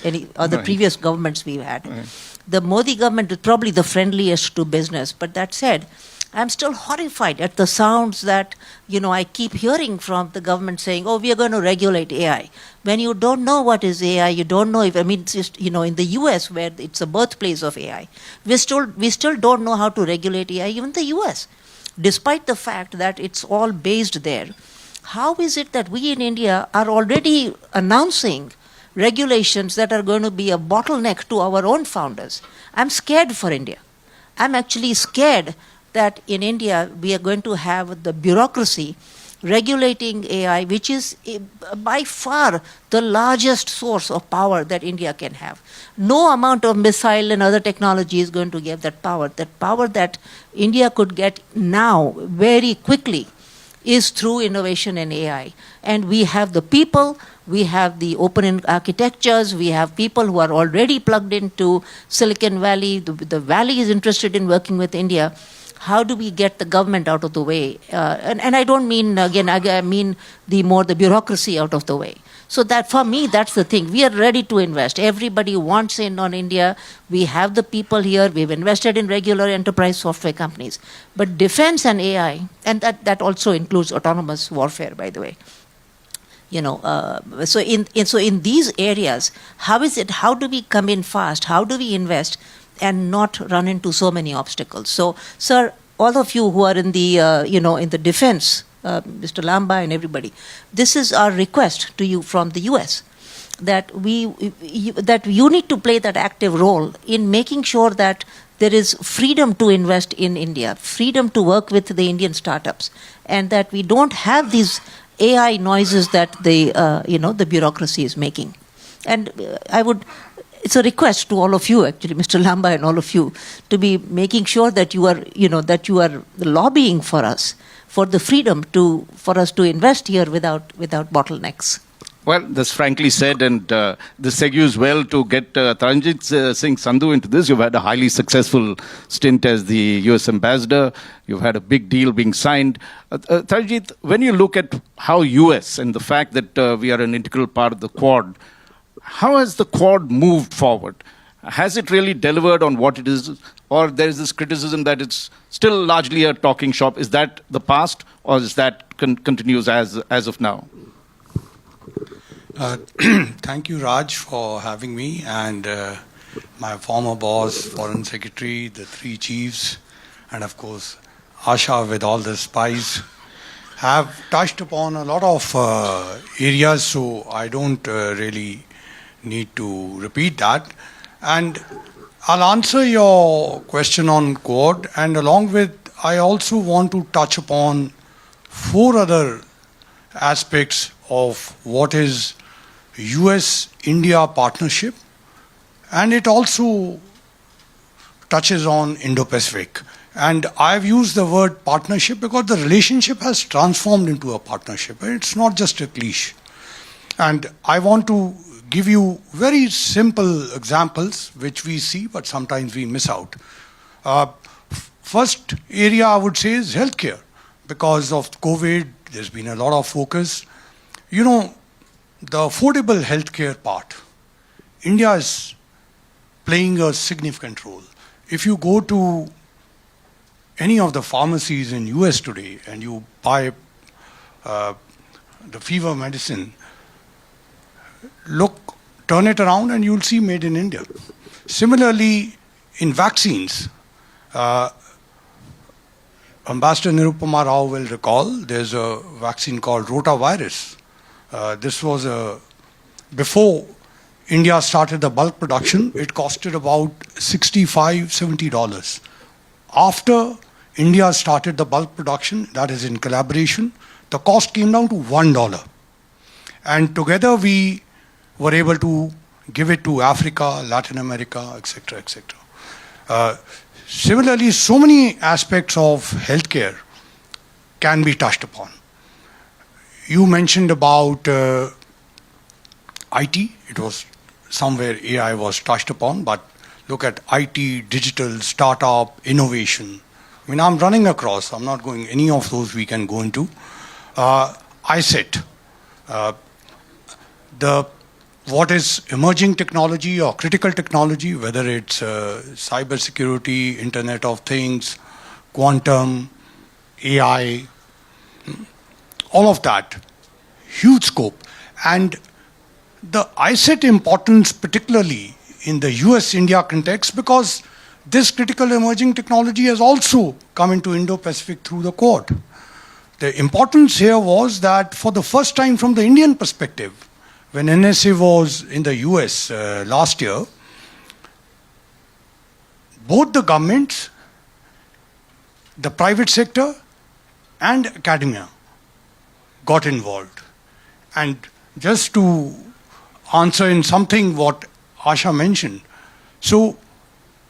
any other previous governments we've had. Right. The Modi government is probably the friendliest to business. But that said, I'm still horrified at the sounds that, I keep hearing from the government saying, oh, we are going to regulate AI. When you don't know what is AI, you don't know if, it's just, in the US where it's the birthplace of AI, we still don't know how to regulate AI, even the US. Despite the fact that it's all based there, how is it that we in India are already announcing regulations that are going to be a bottleneck to our own founders? I'm scared for India. I'm actually scared that in India we are going to have the bureaucracy regulating AI, which is by far the largest source of power that India can have. No amount of missile and other technology is going to give that power. That power that India could get now very quickly is through innovation in AI. And we have the people, we have the open architectures, we have people who are already plugged into Silicon Valley. The Valley is interested in working with India. How do we get the government out of the way? And I don't mean, again, I mean the bureaucracy out of the way. So that for me, that's the thing. We are ready to invest. Everybody wants in on India. We have the people here. We've invested in regular enterprise software companies. But defense and AI, and that also includes autonomous warfare, by the way. So in these areas, how do we come in fast? How do we invest and not run into so many obstacles? So, sir, all of you who are in the, in the defense, Mr. Lanba and everybody, this is our request to you from the US, that you need to play that active role in making sure that there is freedom to invest in India, freedom to work with the Indian startups, and that we don't have these AI noises that the bureaucracy is making. And I would it's a request to all of you, actually, Mr. Lanba and all of you, to be making sure that you are lobbying for us, for the freedom for us to invest here without bottlenecks. Well, that's frankly said, and this segues well to get Taranjit Singh Sandhu into this. You've had a highly successful stint as the US ambassador. You've had a big deal being signed. Taranjit, when you look at how US and the fact that we are an integral part of the Quad, how has the Quad moved forward? Has it really delivered on what it is? Or there is this criticism that it's still largely a talking shop. Is that the past, or is that continues as of now? Thank you, Raj, for having me, and my former boss, Foreign Secretary, the three chiefs, and of course, Asha with all the spies, have touched upon a lot of areas, so I don't really need to repeat that. And I'll answer your question on Quad, and along with, I also want to touch upon 4 other aspects of what is US-India partnership, and it also touches on Indo-Pacific. And I've used the word partnership because the relationship has transformed into a partnership. It's not just a cliche. And I want to give you very simple examples which we see, but sometimes we miss out. First area I would say is healthcare. Because of COVID, there's been a lot of focus. You know, the affordable healthcare part, India is playing a significant role. If you go to any of the pharmacies in US today and you buy the fever medicine, turn it around and you'll see made in India. Similarly, in vaccines, Ambassador Nirupama Rao will recall there's a vaccine called rotavirus. This was before India started the bulk production, it costed about $65–70. After India started the bulk production, that is in collaboration, the cost came down to $1. And together we were able to give it to Africa, Latin America, etc., etc. Similarly, so many aspects of healthcare can be touched upon. You mentioned about IT. It was somewhere AI was touched upon, but look at IT, digital, startup, innovation. I mean, I'm running across, I'm not going, any of those we can go into. ISET, what is emerging technology or critical technology, whether it's cyber security, Internet of Things, quantum, AI, all of that, huge scope. And the ISET importance particularly in the US-India context, because this critical emerging technology has also come into Indo-Pacific through the Quad. The importance here was that for the first time from the Indian perspective, when NSA was in the US last year, both the governments, the private sector and academia got involved. And just to answer in something what Asha mentioned, so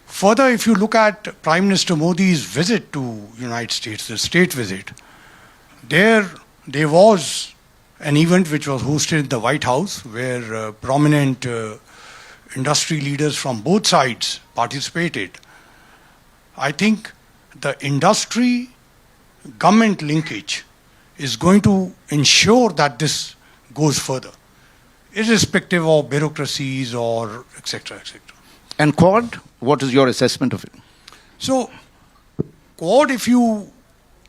further if you look at Prime Minister Modi's visit to United States, the state visit, there was an event which was hosted in the White House where prominent industry leaders from both sides participated. I think the industry-government linkage is going to ensure that this goes further, irrespective of bureaucracies or etc., etc. And Quad, what is your assessment of it? So, Quad, if you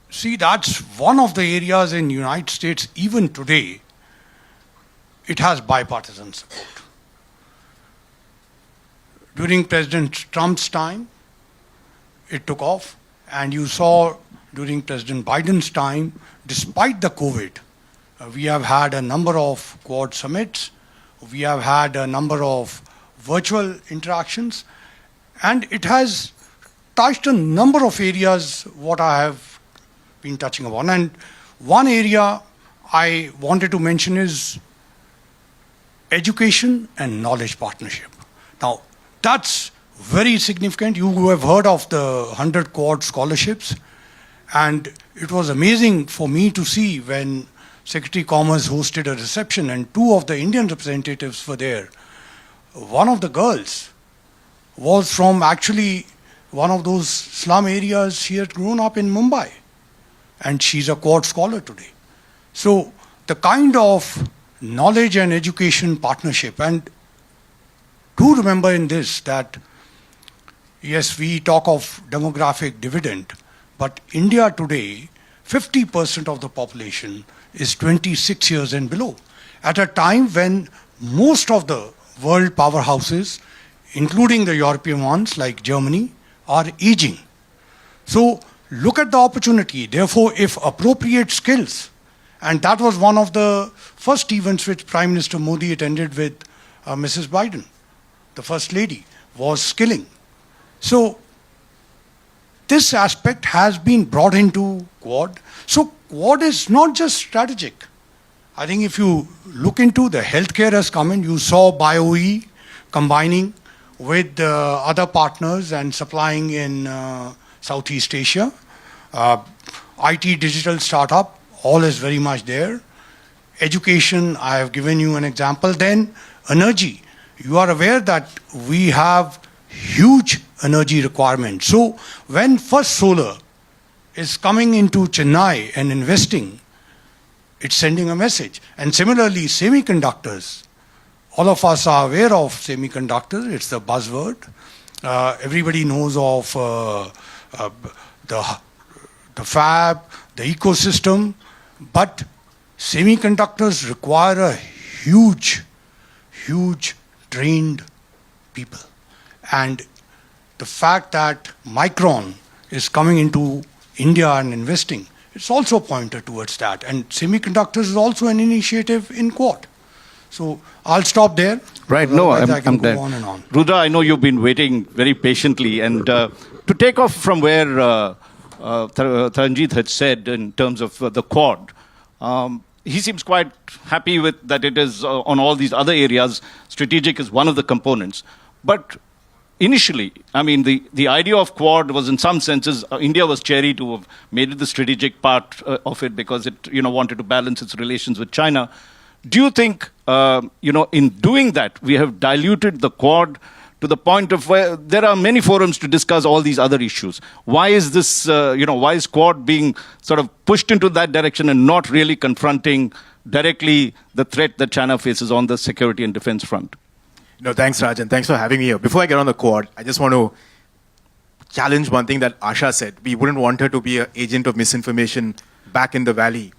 see, that's one of the areas in the United States, even today, it has bipartisan support. During President Trump's time, it took off, and you saw during President Biden's time, despite the COVID, we have had a number of Quad summits, we have had a number of virtual interactions, and it has touched a number of areas what I have been touching upon. And one area I wanted to mention is education and knowledge partnership. Now, that's very significant. You have heard of the 100 Quad scholarships, and it was amazing for me to see when Secretary Commerce hosted a reception and two of the Indian representatives were there. One of the girls was from actually one of those slum areas. She had grown up in Mumbai, and she's a Quad scholar today. So the kind of knowledge and education partnership, and do remember in this that yes, we talk of demographic dividend, but India today, 50% of the population is 26 years and below, at a time when most of the world powerhouses, including the European ones like Germany, are aging. So look at the opportunity. Therefore, if appropriate skills, and that was one of the first events which Prime Minister Modi attended with Mrs. Biden, the First Lady, was skilling. So this aspect has been brought into Quad. So Quad is not just strategic. I think if you look into the healthcare has come in, you saw BioE combining with other partners and supplying in Southeast Asia. IT digital startup, all is very much there. Education, I have given you an example. Then energy. You are aware that we have huge energy requirements. So when First Solar is coming into Chennai and investing, it's sending a message. And similarly, semiconductors. All of us are aware of semiconductors. It's the buzzword. Everybody knows of the fab, the ecosystem. But semiconductors require a huge trained people. And the fact that Micron is coming into India and investing, it's also pointed towards that. And semiconductors is also an initiative in Quad. So I'll stop there. Right, no, I I'm can go there. on and on. Rudra, I know you've been waiting very patiently, and to take off from where Taranjit had said in terms of the Quad, he seems quite happy with that it is on all these other areas. Strategic is one of the components. But initially, I mean, the idea of Quad was in some senses, India was chary to have made it the strategic part of it because it wanted to balance its relations with China. Do you think, in doing that, we have diluted the Quad to the point of where there are many forums to discuss all these other issues? Why is this, why is Quad being sort of pushed into that direction and not really confronting directly the threat that China faces on the security and defense front? No, thanks, Raj, and thanks for having me here. Before I get on the Quad, I just want to challenge one thing that Asha said. We wouldn't want her to be an agent of misinformation back in the valley.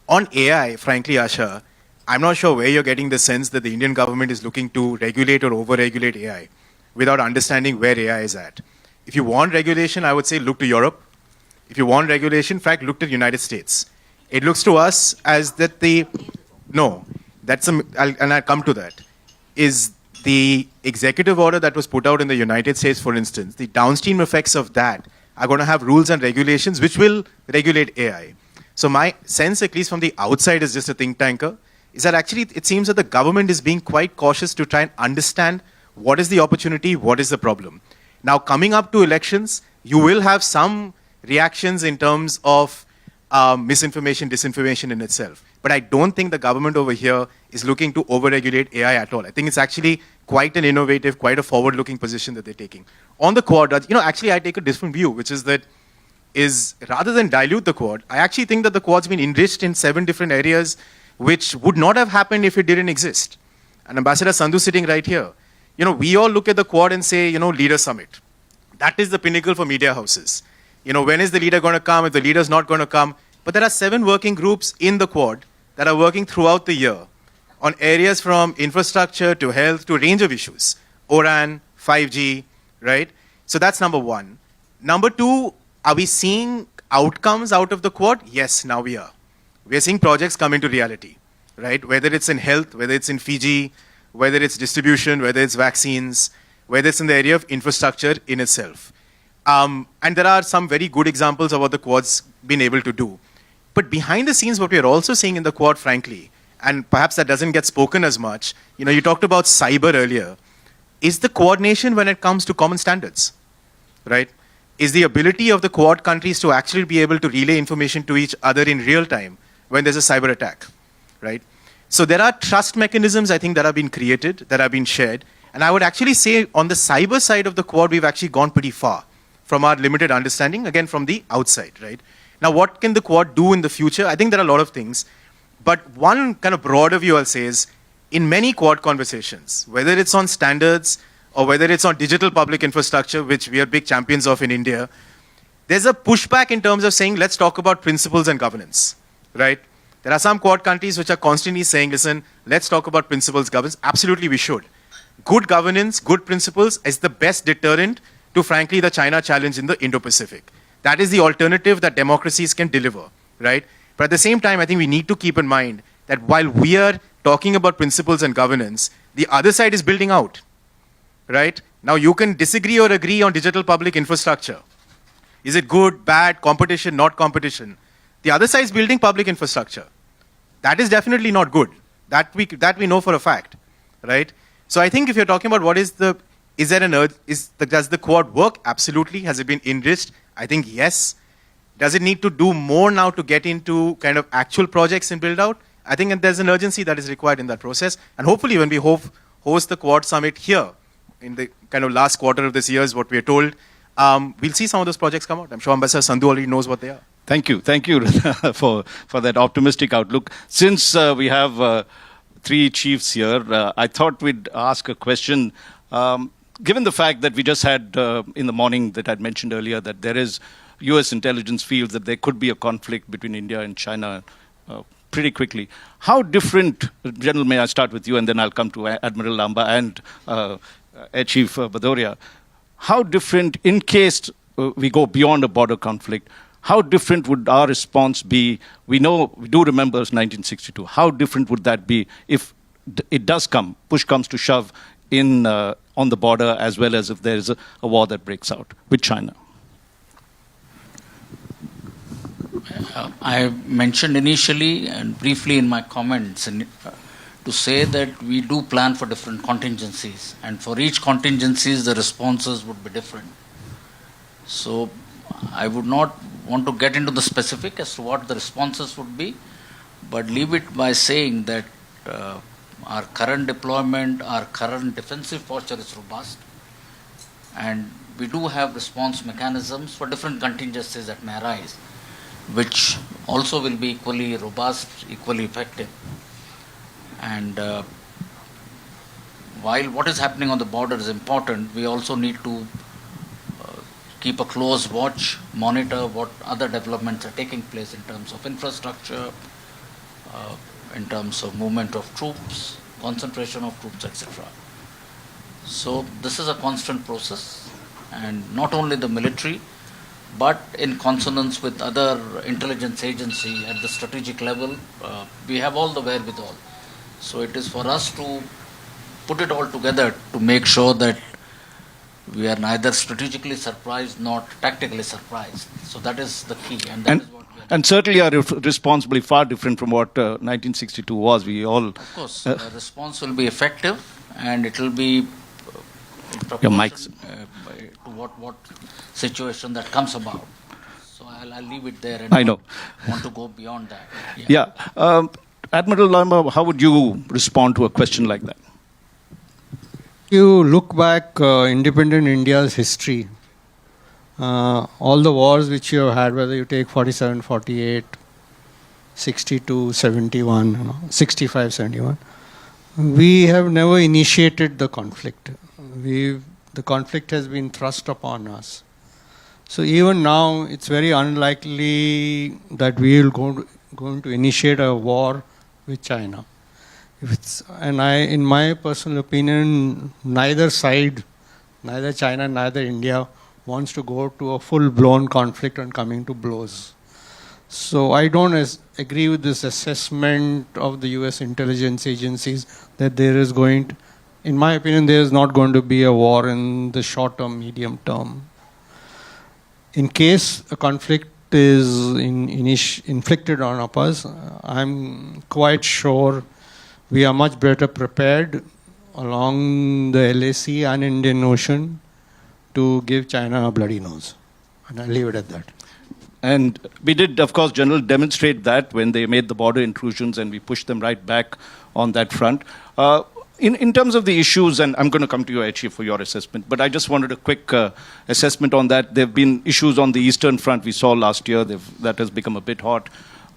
On AI, frankly, Asha, I'm not sure where you're getting the sense that the Indian government is looking to regulate or over-regulate AI without understanding where AI is at. If you want regulation, I would say look to Europe. If you want regulation, in fact, look to the United States. It looks to us as that I'll come to that, is the executive order that was put out in the United States, for instance, the downstream effects of that are going to have rules and regulations which will regulate AI. So my sense, at least from the outside, is just a think tanker, is that actually it seems that the government is being quite cautious to try and understand what is the opportunity, what is the problem. Now, coming up to elections, you will have some reactions in terms of misinformation, disinformation in itself. But I don't think the government over here is looking to over-regulate AI at all. I think it's actually quite an innovative, quite a forward-looking position that they're taking. On the Quad, actually I take a different view, which is that rather than dilute the Quad, I actually think that the Quad's been enriched in 7 different areas which would not have happened if it didn't exist. And Ambassador Sandhu sitting right here. We all look at the Quad and say, leader summit. That is the pinnacle for media houses. When is the leader going to come? If the leader's not going to come. But there are 7 working groups in the Quad that are working throughout the year on areas from infrastructure to health to a range of issues. ORAN, 5G, right? So that's number 1. Number 2, are we seeing outcomes out of the Quad? Yes, now we are. We are seeing projects come into reality, right? Whether it's in health, whether it's in Fiji, whether it's distribution, whether it's vaccines, whether it's in the area of infrastructure in itself. And there are some very good examples of what the Quad's been able to do. But behind the scenes, what we are also seeing in the Quad, frankly, and perhaps that doesn't get spoken as much, you talked about cyber earlier, is the coordination when it comes to common standards, right? Is the ability of the Quad countries to actually be able to relay information to each other in real time when there's a cyber attack, right? So there are trust mechanisms, I think, that have been created, that have been shared. And I would actually say on the cyber side of the Quad, we've actually gone pretty far from our limited understanding, again, from the outside, right? Now, what can the Quad do in the future? I think there are a lot of things. But one kind of broader view I'll say is, in many Quad conversations, whether it's on standards or whether it's on digital public infrastructure, which we are big champions of in India, there's a pushback in terms of saying, let's talk about principles and governance, right? There are some Quad countries which are constantly saying, listen, let's talk about principles, governance. Absolutely, we should. Good governance, good principles is the best deterrent to, frankly, the China challenge in the Indo-Pacific. That is the alternative that democracies can deliver, right? But at the same time, I think we need to keep in mind that while we are talking about principles and governance, the other side is building out, right? Now, you can disagree or agree on digital public infrastructure. Is it good, bad, competition, not competition? The other side is building public infrastructure. That is definitely not good. That we know for a fact, right? So I think if you're talking about what is the, is there an urge, does the Quad work? Absolutely. Has it been enriched? I think yes. Does it need to do more now to get into kind of actual projects and build out? I think there's an urgency that is required in that process. And hopefully when we host the Quad Summit here in the kind of last quarter of this year is what we are told, we'll see some of those projects come out. I'm sure Ambassador Sandhu already knows what they are. Thank you for that optimistic outlook. Since we have three chiefs here, I thought we'd ask a question. Given the fact that we just had in the morning that I'd mentioned earlier that there is US intelligence feels that there could be a conflict between India and China pretty quickly. How different, General, may I start with you and then I'll come to Admiral Lanba and Air Chief Bhadauria. How different, in case we go beyond a border conflict, how different would our response be? We do remember 1962. How different would that be if it does come, push comes to shove in on the border, as well as if there is a war that breaks out with China? I mentioned initially and briefly in my comments to say that we do plan for different contingencies, and for each contingencies the responses would be different. So I would not want to get into the specific as to what the responses would be, but leave it by saying that our current deployment, our current defensive posture is robust, and we do have response mechanisms for different contingencies that may arise, which also will be equally robust, equally effective. And while what is happening on the border is important, we also need to keep a close watch, monitor what other developments are taking place in terms of infrastructure, in terms of movement of troops, concentration of troops, etc. So this is a constant process, and not only the military, but in consonance with other intelligence agency at the strategic level, we have all the wherewithal. So it is for us to put it all together to make sure that we are neither strategically surprised nor tactically surprised. So that is the key, and that is what we are. And certainly our response will be far different from what 1962 was. We all... Of course, the response will be effective, and it will be in mics. proportion to what situation that comes about. So I'll leave it there and I know. want to go beyond that. Yeah. Admiral Lanba, how would you respond to a question like that? You look back independent India's history, all the wars which you have had, whether you take 47, 48, 62, 71, 65, 71, we have never initiated the conflict. The conflict has been thrust upon us. So even now, it's very unlikely that we will going to initiate a war with China. In my personal opinion, neither side, neither China, neither India, wants to go to a full-blown conflict and coming to blows. So I don't agree with this assessment of the US intelligence agencies that there is going to, in my opinion, there is not going to be a war in the short term, medium term. In case a conflict is inflicted on us, I'm quite sure we are much better prepared along the LAC and Indian Ocean to give China a bloody nose. And I'll leave it at that. And we did, of course, General, demonstrate that when they made the border intrusions and we pushed them right back on that front. In terms of the issues, and I'm going to come to you, Air Chief, for your assessment, but I just wanted a quick assessment on that. There have been issues on the Eastern Front we saw last year. That has become a bit hot.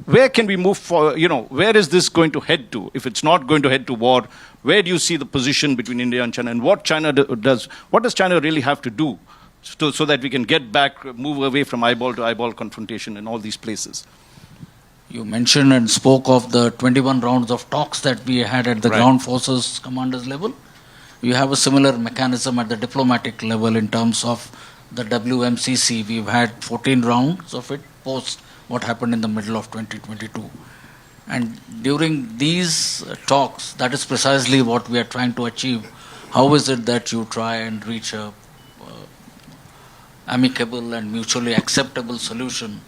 Where can we move for, where is this going to head to? If it's not going to head to war, where do you see the position between India and China? And what does China really have to do so that we can get back, move away from eyeball to eyeball confrontation in all these places? You mentioned and spoke of the 21 rounds of talks that we had at the ground forces commanders level. You have a similar mechanism at the diplomatic level in terms of the WMCC. We've had 14 rounds of it post what happened in the middle of 2022. And during these talks, that is precisely what we are trying to achieve. How is it that you try and reach a amicable and mutually acceptable solution?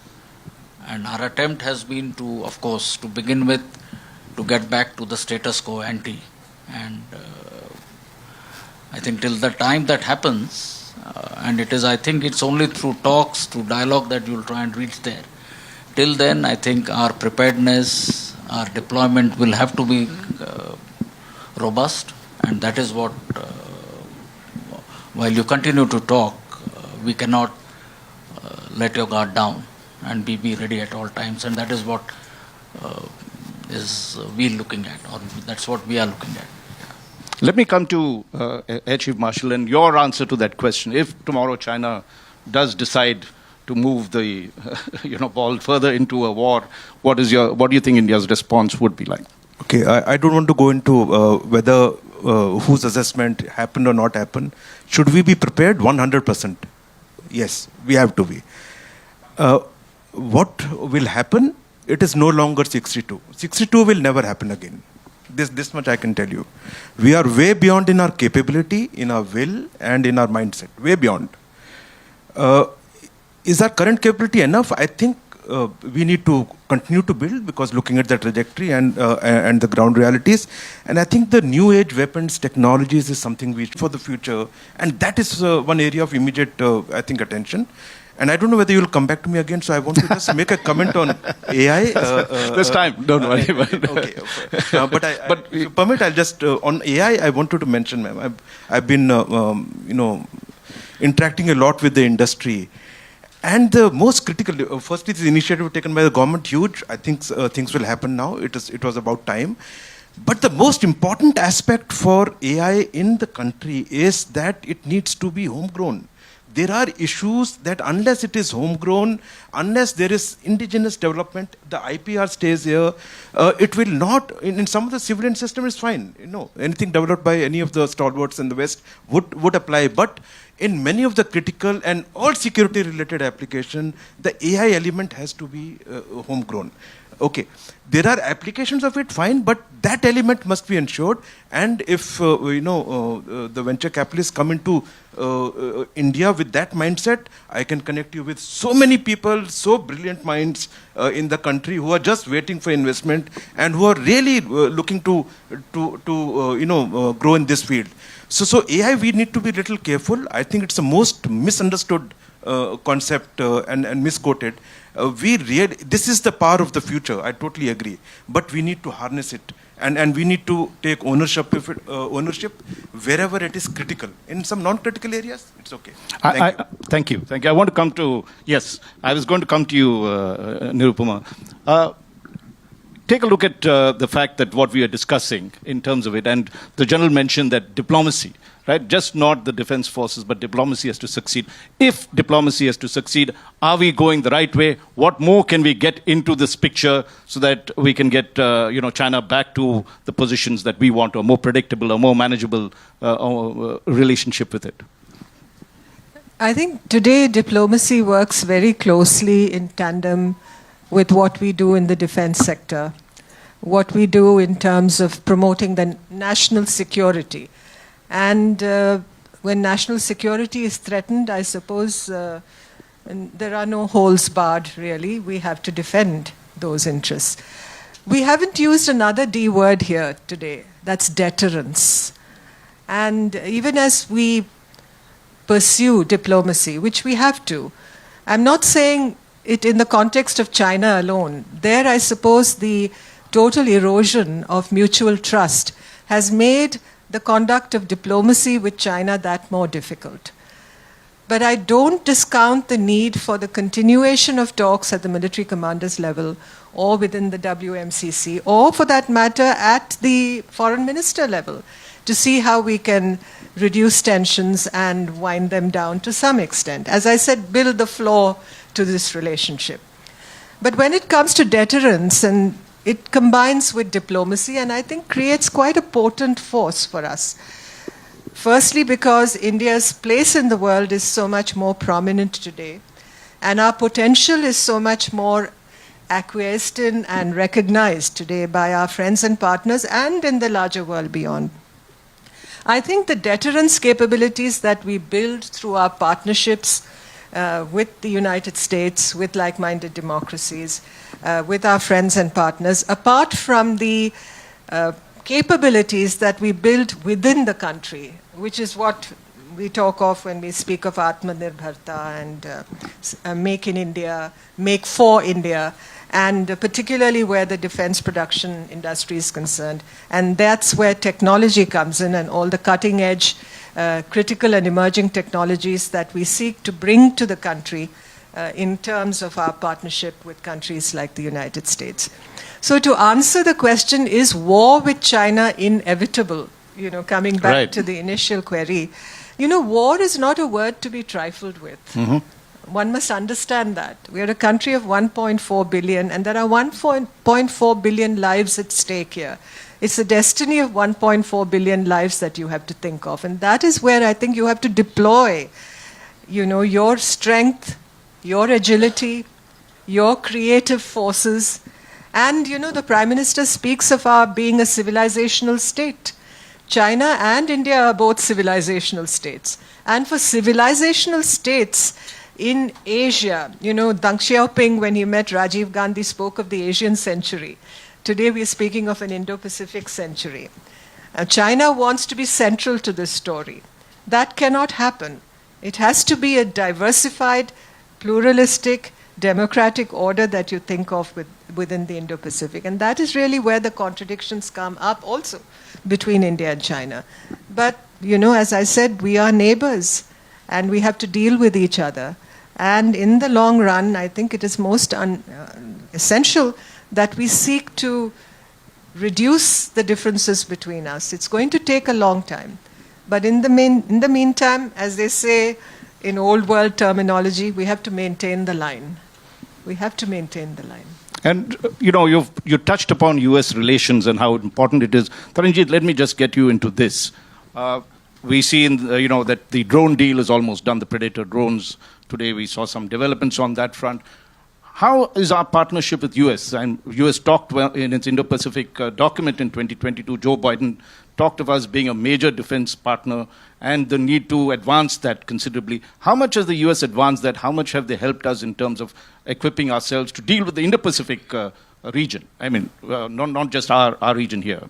And our attempt has been to, of course, to begin with, to get back to the status quo ante. And I think till the time that happens, and I think it's only through talks, through dialogue that you'll try and reach there. Till then, I think our preparedness, our deployment will have to be robust, and that is what, while you continue to talk, we cannot let your guard down and be ready at all times, and that is what is we looking at, or that's what we are looking at. Let me come to Air Chief Marshal and your answer to that question. If tomorrow China does decide to move the ball further into a war, what do you think India's response would be like? Okay, I don't want to go into whether whose assessment happened or not happened. Should we be prepared? 100%. Yes, we have to be. What will happen? It is no longer 62. 62 will never happen again. This much I can tell you. We are way beyond in our capability, in our will, and in our mindset. Way beyond. Is our current capability enough? I think we need to continue to build, because looking at the trajectory and the ground realities, and I think the new age weapons technologies is something for the future, and that is one area of immediate I think attention. And I don't know whether you'll come back to me again, so I want to just make a comment on AI. This time, don't worry. Okay. But if you permit, I'll just on AI. I wanted to mention, ma'am. I've been interacting a lot with the industry, and the most critical. Firstly, the initiative taken by the government, huge. I think things will happen now. It was about time. But the most important aspect for AI in the country is that it needs to be homegrown. There are issues that unless it is homegrown, unless there is indigenous development, the IPR stays here. It will not, in some of the civilian system is fine. Anything developed by any of the stalwarts in the West would apply. But in many of the critical and all security related application, the AI element has to be homegrown. Okay, there are applications of it, fine, but that element must be ensured. And if the venture capitalists come into India with that mindset, I can connect you with so many people, so brilliant minds in the country who are just waiting for investment and who are really looking to grow in this field. So AI, we need to be a little careful. I think it's the most misunderstood concept and misquoted. This is the power of the future. I totally agree, but we need to harness it, and we need to take ownership wherever it is critical. In some non-critical areas, it's okay. Thank you. I want to come to I was going to come to you, Nirupama. Take a look at the fact that what we are discussing in terms of it, and the General mentioned that diplomacy, right? Just not the defense forces, but diplomacy has to succeed. If diplomacy has to succeed, are we going the right way? What more can we get into this picture so that we can get China back to the positions that we want, or more predictable, or more manageable relationship with it? I think today diplomacy works very closely in tandem with what we do in the defense sector, what we do in terms of promoting the national security. And when national security is threatened, I suppose there are no holes barred, really. We have to defend those interests. We haven't used another D word here today. That's deterrence. And even as we pursue diplomacy, which we have to, I'm not saying it in the context of China alone. There, I suppose, the total erosion of mutual trust has made the conduct of diplomacy with China that more difficult. But I don't discount the need for the continuation of talks at the military commanders level or within the WMCC, or for that matter at the foreign minister level, to see how we can reduce tensions and wind them down to some extent. As I said, build the floor to this relationship. But when it comes to deterrence, and it combines with diplomacy, and I think creates quite a potent force for us. Firstly, because India's place in the world is so much more prominent today, and our potential is so much more acquiesced in and recognized today by our friends and partners and in the larger world beyond. I think the deterrence capabilities that we build through our partnerships with the United States, with like-minded democracies, with our friends and partners, apart from the capabilities that we build within the country, which is what we talk of when we speak of Atmanirbharta and Make in India, Make for India, and particularly where the defense production industry is concerned. And that's where technology comes in, and all the cutting edge, critical and emerging technologies that we seek to bring to the country in terms of our partnership with countries like the United States. So to answer the question, is war with China inevitable? You know, coming back to the initial query, you know, war is not a word to be trifled with. Mm-hmm. One must understand that. We are a country of 1.4 billion, and there are 1.4 billion lives at stake here. It's the destiny of 1.4 billion lives that you have to think of. And that is where I think you have to deploy, you know, your strength, your agility, your creative forces. And, you know, the Prime Minister speaks of our being a civilizational state. China and India are both civilizational states. And for civilizational states in Asia, you know, Deng Xiaoping, when he met Rajiv Gandhi, spoke of the Asian century. Today we are speaking of an Indo-Pacific century. China wants to be central to this story. That cannot happen. It has to be a diversified, pluralistic, democratic order that you think of within the Indo-Pacific. And that is really where the contradictions come up also between India and China. But, you know, as I said, we are neighbors and we have to deal with each other. And in the long run, I think it is most essential that we seek to reduce the differences between us. It's going to take a long time. But in the meantime, as they say in old world terminology, we have to maintain the line. We have to maintain the line. And, you know, you touched upon U.S. relations and how important it is. Taranjit, let me just get you into this. We see, you know, that the drone deal is almost done, the Predator drones. Today we saw some developments on that front. How is our partnership with U.S.? And U.S. talked in its Indo-Pacific document in 2022, Joe Biden talked of us being a major defense partner and the need to advance that considerably. How much has the U.S. advanced that? How much have they helped us in terms of equipping ourselves to deal with the Indo-Pacific region? I mean, not just our region here.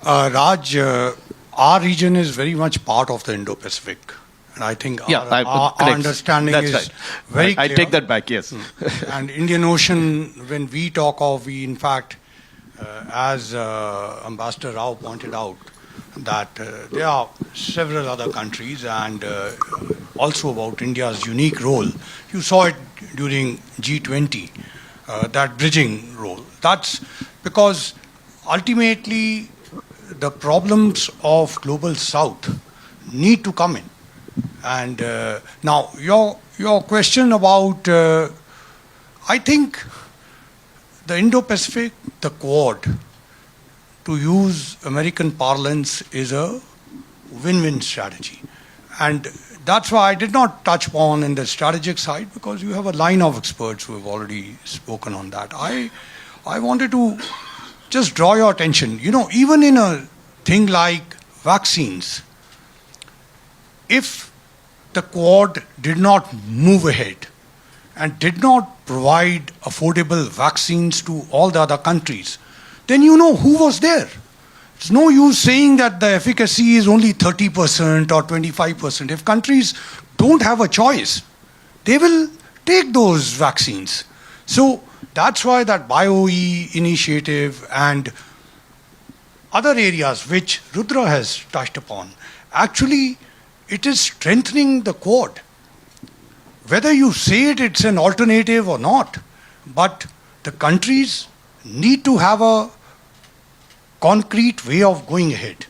Raj, our region is very much part of the Indo-Pacific. And I think our understanding is very clear. I take that back, yes. And Indian Ocean, when we talk of, we in fact, as Ambassador Rao pointed out, that there are several other countries and also about India's unique role. You saw it during G20, that bridging role. That's because ultimately the problems of Global South need to come in. And now your question about, I think the Indo-Pacific, the Quad, to use American parlance, is a win-win strategy. And that's why I did not touch upon in the strategic side, because you have a line of experts who have already spoken on that. I wanted to just draw your attention. You know, even in a thing like vaccines, if the Quad did not move ahead and did not provide affordable vaccines to all the other countries, then you know who was there. It's no use saying that the efficacy is only 30% or 25%. If countries don't have a choice, they will take those vaccines. So that's why that BioE initiative and other areas which Rudra has touched upon, actually it is strengthening the Quad. Whether you say it, it's an alternative or not, but the countries need to have a concrete way of going ahead.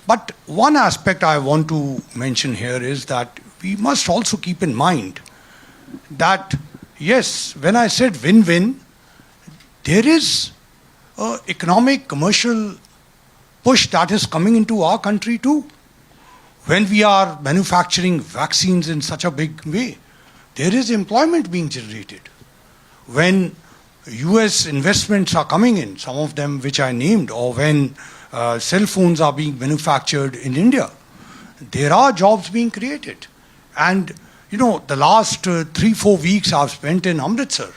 But one aspect I want to mention here is that we must also keep in mind that, yes, when I said win-win, there is an economic, commercial push that is coming into our country too. When we are manufacturing vaccines in such a big way, there is employment being generated. When US investments are coming in, some of them which I named, or when cell phones are being manufactured in India, there are jobs being created. And the last 3-4 weeks I've spent in Amritsar.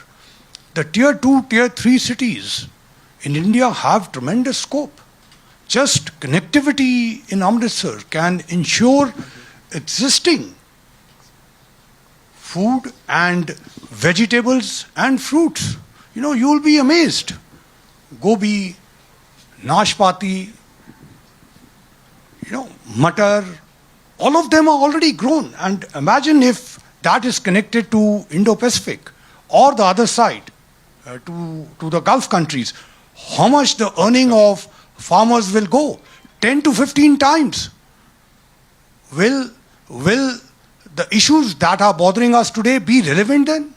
The tier 2, tier 3 cities in India have tremendous scope. Just connectivity in Amritsar can ensure existing food and vegetables and fruits. You'll be amazed. Gobi, Nashpati, Matar, all of them are already grown. And imagine if that is connected to Indo-Pacific or the other side, to the Gulf countries, how much the earning of farmers will go? 10 to 15 times. Will the issues that are bothering us today be relevant then?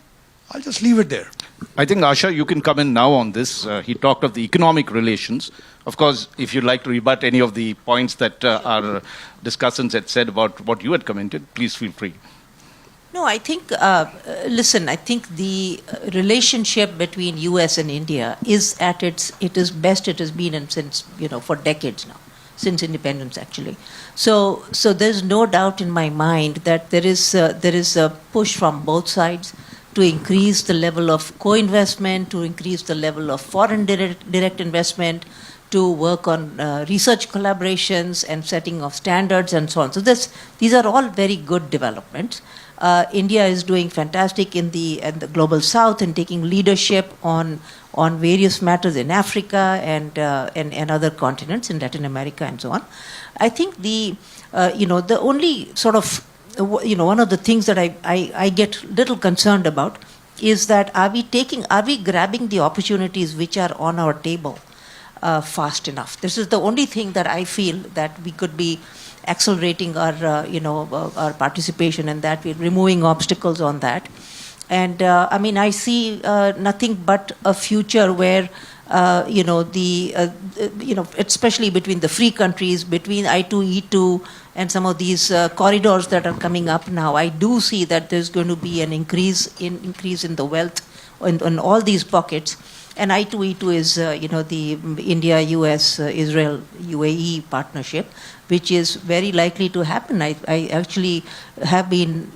I'll just leave it there. I think, Asha, you can come in now on this. He talked of the economic relations. Of course, if you'd like to rebut any of the points that our discussants had said about what you had commented, please feel free. No, I think, listen, I think the relationship between US and India is at it is best it has been since, for decades now, since independence actually. So there's no doubt in my mind that there is a push from both sides to increase the level of co-investment, to increase the level of foreign direct investment, to work on research collaborations and setting of standards and so on. So these are all very good developments. India is doing fantastic in the global south and taking leadership on various matters in Africa and other continents, in Latin America and so on. I think the only sort of one of the things that I get little concerned about is that are we grabbing the opportunities which are on our table fast enough? This is the only thing that I feel that we could be accelerating our participation in that. We're removing obstacles on that. And I see nothing but a future where especially between the free countries, between I2, E2, and some of these corridors that are coming up now, I do see that there's going to be an increase in the wealth in all these pockets. And I2, E2 is the India, US, Israel, UAE partnership, which is very likely to happen. I actually have been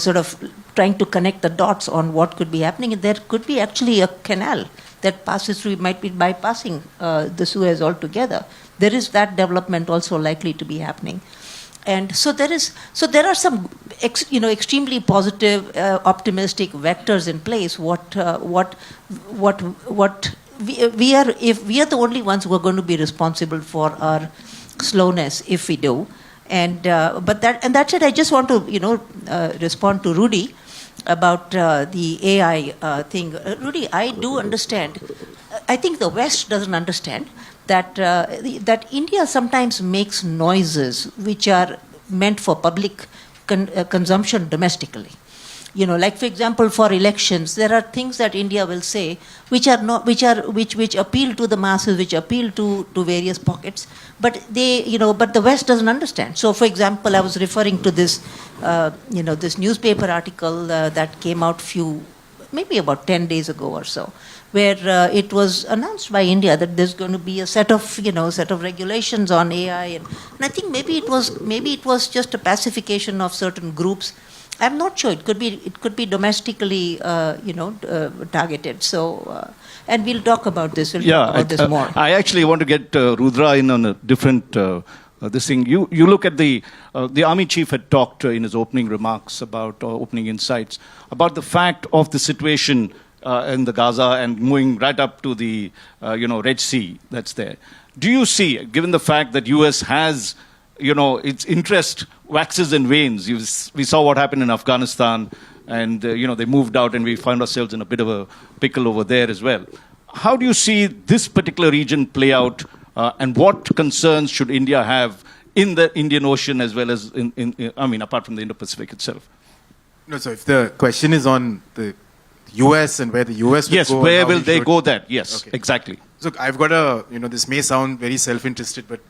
sort of trying to connect the dots on what could be happening. And there could be actually a canal that passes through, might be bypassing the Suez altogether. There is that development also likely to be happening. And so there are some extremely positive, optimistic vectors in place. We are, if we are the only ones who are going to be responsible for our slowness if we do. And that's it. I just want to respond to Rudy about the AI thing. Rudy, I do understand. I think the West doesn't understand that India sometimes makes noises which are meant for public consumption domestically. Like for example, for elections, there are things that India will say which appeal to the masses, which appeal to various pockets, but but the West doesn't understand. So, for example, I was referring to this, this newspaper article that came out maybe about 10 days ago or so, where it was announced by India that there's going to be a set of regulations on AI, and I think maybe it was just a pacification of certain groups I'm not sure. It could be domestically, targeted. So, and we'll talk about this. We'll talk about this more. I actually want to get Rudra in on a different this thing. You look at the army chief had talked in his opening remarks about opening insights about the fact of the situation in the Gaza and moving right up to the Red Sea that's there. Do you see, given the fact that U.S. has its interest waxes and wanes. We saw what happened in Afghanistan, and they moved out, and we found ourselves in a bit of a pickle over there as well. How do you see this particular region play out, and what concerns should India have in the Indian Ocean as well as apart from the Indo-Pacific itself? No, so if the question is on the U.S. and where the U.S. will yes, go, where will they go? That yes, okay. Exactly. So I've got this may sound very self-interested, but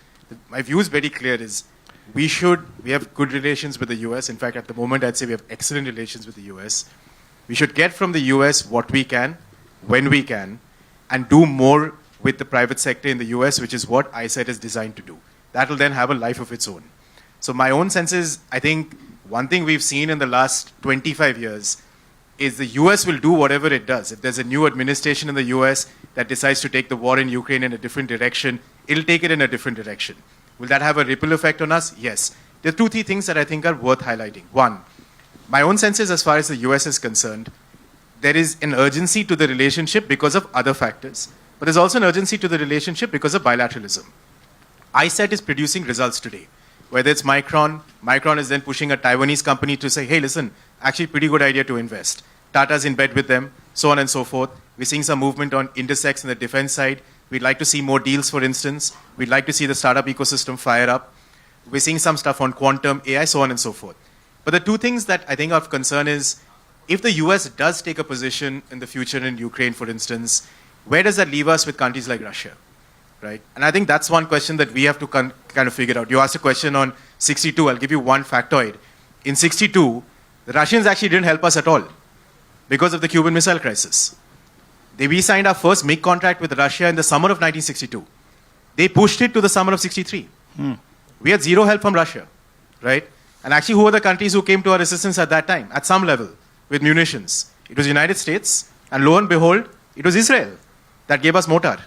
my view is very clear: is we have good relations with the U.S. In fact, at the moment, I'd say we have excellent relations with the U.S. We should get from the U.S. what we can, when we can, and do more with the private sector in the U.S., which is what ISET is designed to do. That will then have a life of its own. So my own sense is, I think one thing we've seen in the last 25 years is the U.S. will do whatever it does. If there's a new administration in the U.S. that decides to take the war in Ukraine in a different direction, it'll take it in a different direction. Will that have a ripple effect on us? Yes. There are 2-3 things that I think are worth highlighting. One, my own sense is, as far as the U.S. is concerned, there is an urgency to the relationship because of other factors, but there's also an urgency to the relationship because of bilateralism. ISET is producing results today. Whether it's Micron is then pushing a Taiwanese company to say, hey, listen, actually pretty good idea to invest. Tata's in bed with them, so on and so forth. We're seeing some movement on intersects in the defense side. We'd like to see more deals, for instance. We'd like to see the startup ecosystem fire up. We're seeing some stuff on quantum, AI, so on and so forth. But the 2 things that I think are of concern is, if the US does take a position in the future in Ukraine, for instance, where does that leave us with countries like Russia? Right? And I think that's one question that we have to kind of figure out. You asked a question on 62. I'll give you one factoid. In 62, the Russians actually didn't help us at all because of the Cuban Missile Crisis. We signed our first MiG contract with Russia in the summer of 1962. They pushed it to the summer of 63. We had zero help from Russia, right? And actually, who were the countries who came to our assistance at that time, at some level, with munitions? It was the United States, and lo and behold, it was Israel that gave us mortar,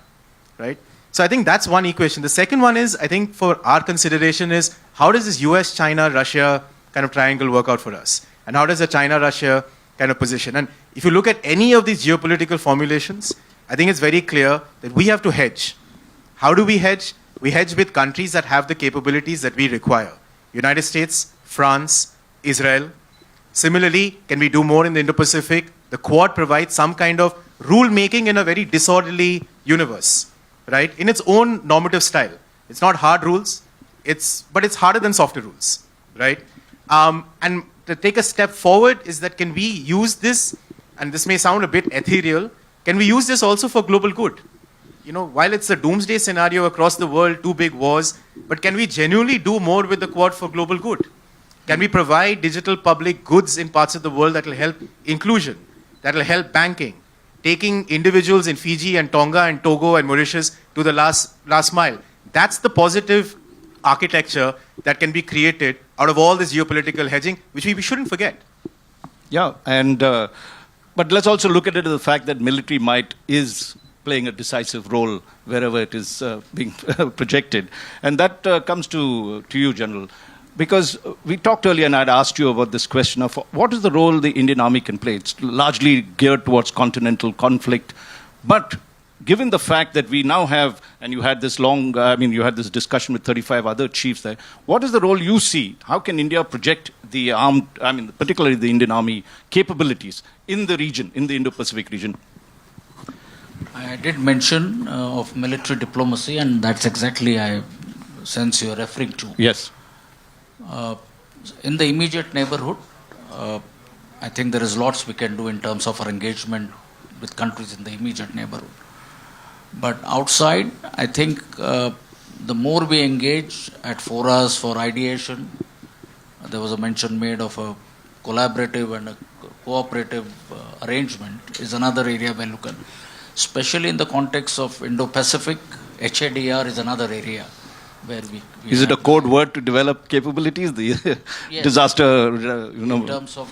right? So I think that's one equation. The second one is, I think for our consideration is, how does this US, China, Russia kind of triangle work out for us? And how does the China-Russia kind of position? And if you look at any of these geopolitical formulations, I think it's very clear that we have to hedge. How do we hedge? We hedge with countries that have the capabilities that we require. United States, France, Israel. Similarly, can we do more in the Indo-Pacific? The Quad provides some kind of rule-making in a very disorderly universe, right? In its own normative style. It's not hard rules, but it's harder than softer rules, right? And to take a step forward is that, can we use this, and this may sound a bit ethereal, can we use this also for global good? While it's a doomsday scenario across the world, 2 big wars, but can we genuinely do more with the Quad for global good? Can we provide digital public goods in parts of the world that will help inclusion, that will help banking, taking individuals in Fiji and Tonga and Togo and Mauritius to the last mile? That's the positive architecture that can be created out of all this geopolitical hedging, which we shouldn't forget. Yeah, and but let's also look at it as the fact that military might is playing a decisive role wherever it is being projected. And that comes to you, General. Because we talked earlier, and I'd asked you about this question of what is the role the Indian Army can play. It's largely geared towards continental conflict. But given the fact that we now have, and you had this you had this discussion with 35 other chiefs there, what is the role you see? How can India project the particularly the Indian Army capabilities in the region, in the Indo-Pacific region? I did mention of military diplomacy, and that's exactly, I sense you're referring to. Yes. In the immediate neighborhood, I think there is lots we can do in terms of our engagement with countries in the immediate neighborhood. But outside, I think the more we engage at forums for ideation, there was a mention made of a collaborative and a cooperative arrangement is another area we look at. Especially in the context of Indo-Pacific, HADR is another area where we Is it a have- code word to develop capabilities? The Yes. disaster, in terms of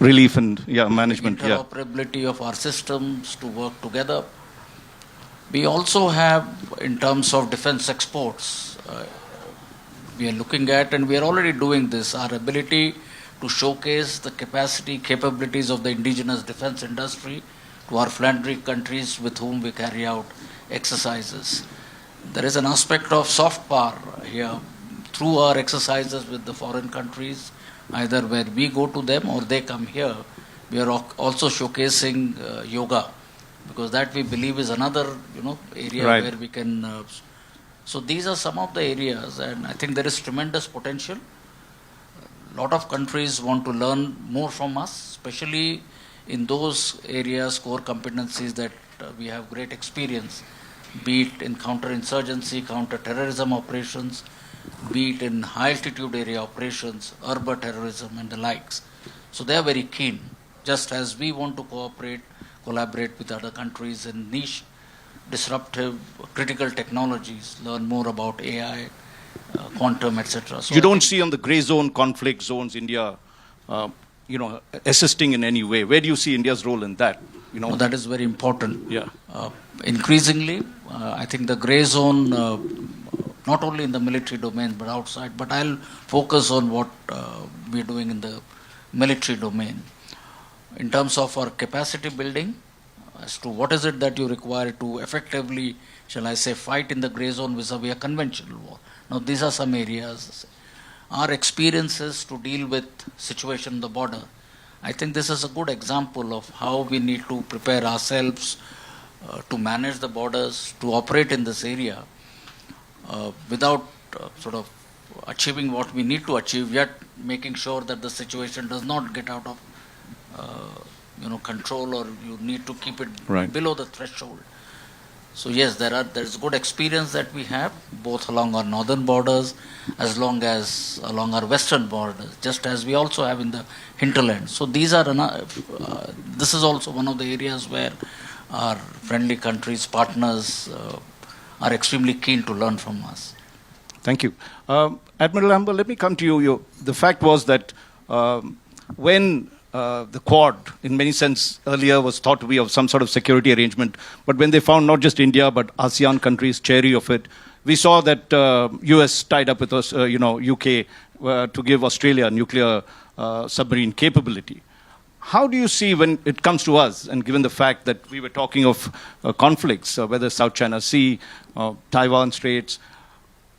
relief and management. Yeah. interoperability of our systems to work together. We also have, in terms of defense exports, we are looking at, and we are already doing this, our ability to showcase the capabilities of the indigenous defense industry to our philanthropic countries with whom we carry out exercises. There is an aspect of soft power here through our exercises with the foreign countries, either where we go to them or they come here. We are also showcasing yoga, because that we believe is another area Right. where we can. So these are some of the areas, and I think there is tremendous potential. A lot of countries want to learn more from us, especially in those areas, core competencies that we have great experience, be it in counterinsurgency, counter-terrorism operations, be it in high-altitude area operations, urban terrorism and the likes. So they are very keen, just as we want to collaborate with other countries in niche, disruptive, critical technologies, learn more about AI, quantum, etc. So You don't see on the grey zone, conflict zones, India, assisting in any way. Where do you see India's role in that? No, that is very important. Yeah. Increasingly, I think the grey zone, not only in the military domain but outside, but I'll focus on what we're doing in the military domain. In terms of our capacity building, as to what is it that you require to effectively, shall I say, fight in the grey zone vis-a-vis a conventional war. Now, these are some areas. Our experiences to deal with situation on the border, I think this is a good example of how we need to prepare ourselves to manage the borders, to operate in this area without sort of achieving what we need to achieve, yet making sure that the situation does not get out of control, or you need to keep it Right. below the threshold. So yes, there's good experience that we have both along our northern borders as long as along our western borders, just as we also have in the hinterland. So these are this is also one of the areas where our friendly countries, partners are extremely keen to learn from us. Thank you. Admiral Lanba, let me come to you. The fact was that when the Quad, in many sense, earlier was thought to be of some sort of security arrangement, but when they found not just India, but ASEAN countries chary of it, we saw that US tied up with us, UK, to give Australia nuclear submarine capability. How do you see when it comes to us, and given the fact that we were talking of conflicts, whether South China Sea, Taiwan Straits,